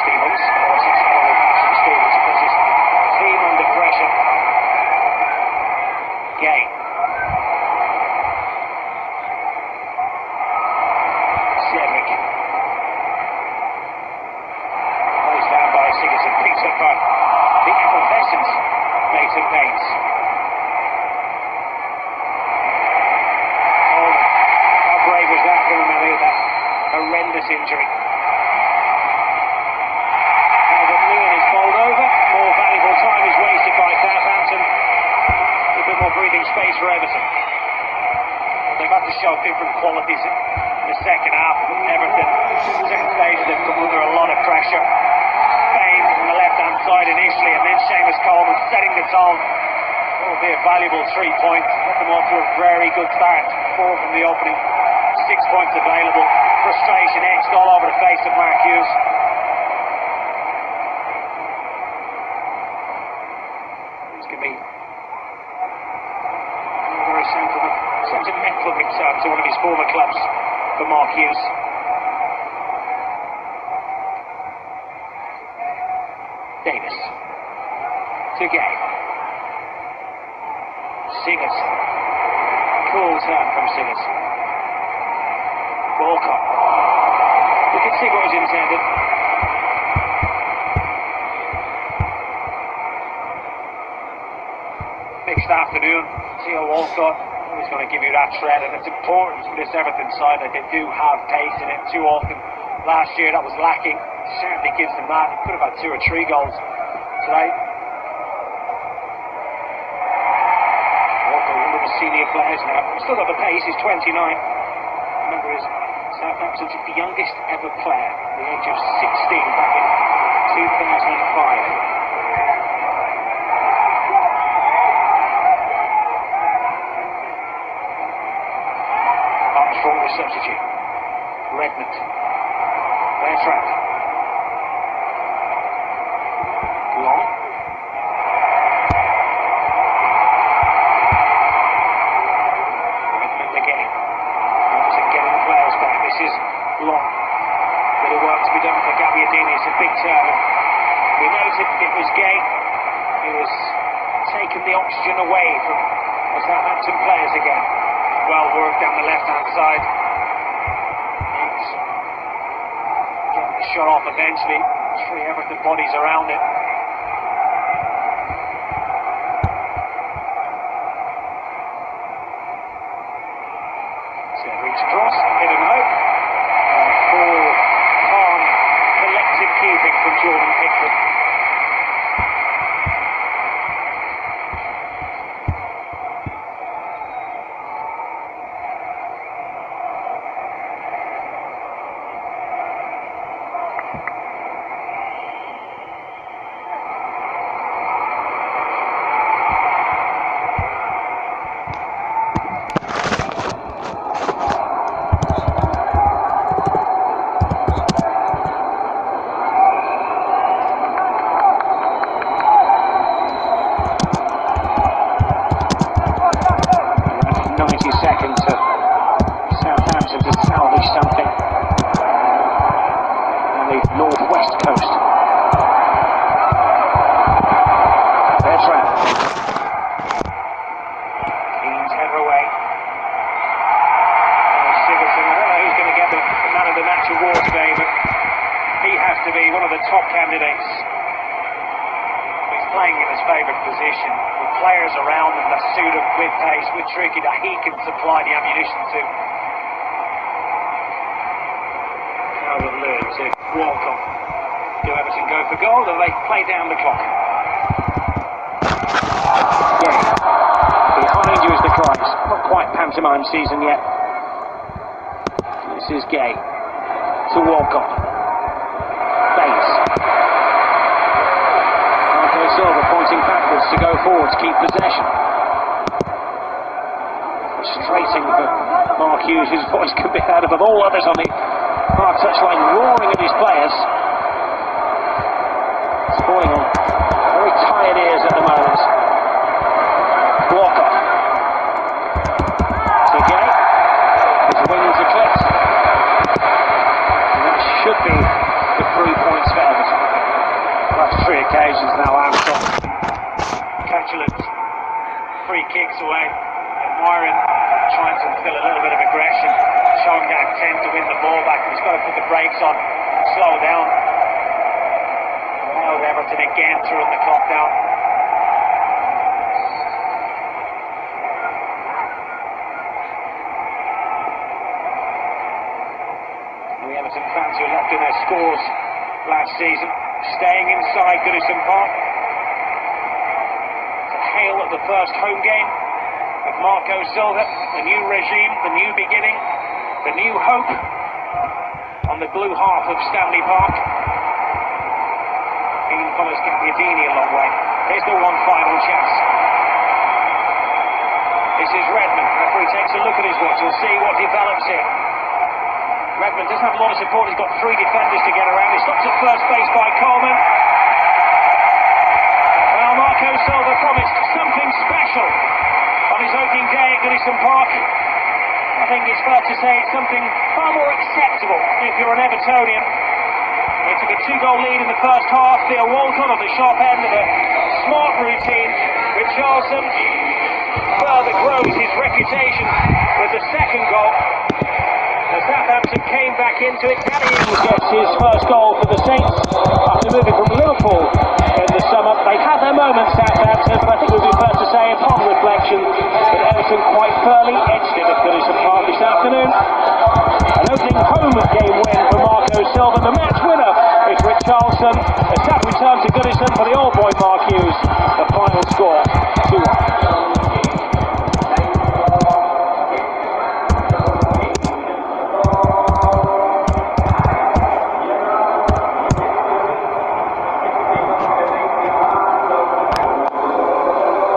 Speaker 8: Stevens. Stevens puts his team under pressure. Gay. Cedric. Picks up the effervescent Leighton Baines. How brave was that for him to do that horrendous injury? Calvert-Lewin is bowled over. More valuable time is wasted by Southampton. A bit more breathing space for Everton. They've had to show different qualities in the second half. Everton, second stage, they've come under a lot of pressure. On the left-hand side initially, and then Seamus Coleman setting the tone. That will be a valuable 3 points. Get them off to a very good start. 4 from the opening, 6 points available. Frustration etched all over the face of Mark Hughes. This could be very sentimental return to one of his former clubs for Mark Hughes. Davis to Gay. Singers. Cool turn from Singers. Walcott. We can see what was intended. Mixed afternoon. Theo Walcott always going to give you that threat, and it's important for this Everton side that they do have pace in it too often. Last year that was lacking. Certainly gives them that. He could have had 2 or 3 goals tonight. Walcott, one of the senior players now. Still got the pace. He's 29. Remember, his Southampton took the youngest ever player at the age of 16 back in 2005. Armstrong the substitute. Redmond. Bertrand. Long. Redmond again. Obviously getting the players back. This is Long. Bit of work to be done for Gabbiadini. It's a big turn. We noted it was Gay. He was taking the oxygen away from the Southampton players again. Well worked down the left-hand side. And getting the shot off eventually. 3 Everton bodies around it. Reach across, hit and hope. And full, calm, collective keeping from Jordan Pickford. Seconds for Southampton to salvage something on the northwest coast. Bertrand. Keane's header away. Sigerson, I don't know who's going to get the man of the match award today, but he has to be one of the top candidates. He's playing in his favourite position. Players around him that suit him with pace, with tricky that he can supply the ammunition to. Calvert Lewin to Walcott. Do Everton go for goal, or they play down the clock? Yeah. Behind you is the cries. Not quite pantomime season yet. This is Gay. To Walcott. Bates. Silva pointing backwards to go forward to keep possession. Frustrating for Mark Hughes, whose voice could be heard above all others on the hard touchline, roaring at his players. It's falling on very tired ears at the moment. Walker. To Gay. His wings are clipped. And that should be the 3 points for Everton. That's 3 occasions now. Armstrong, Capulet, free kicks away. Admiring, trying to instill a little bit of aggression, showing that intent to win the ball back. He's got to put the brakes on, slow down. Now Everton again throwing the clock down. The Everton fans who left in their scores last season, staying inside Goodison Park. To hail at the first home game of Marco Silva, the new regime, the new beginning, the new hope on the blue half of Stanley Park. Keane follows Gabbiadini a long way. Here's the one final chance. This is Redmond. Referee takes a look at his watch. We'll see what develops here. Redmond doesn't have a lot of support. He's got 3 defenders to get around. He's stopped at first base by Coleman. Well, Marco Silva promised something special on his opening day at Goodison Park. I think it's fair to say it's something far more acceptable if you're an Evertonian. They took a 2-goal lead in the first half. Theo Walcott on the sharp end of a smart routine with Charleston. further grows his reputation with the second goal. As Southampton came back into it, Danny Ings gets his first goal for the Saints after moving from Liverpool in the summer. They've had their moments, Southampton, but I think it would be fair to say, upon reflection, that Everton quite fairly edged it at Goodison Park this afternoon. An opening home game win for Marco Silva. The match winner is Richarlison. A sad return to Goodison for the old boy Mark Hughes.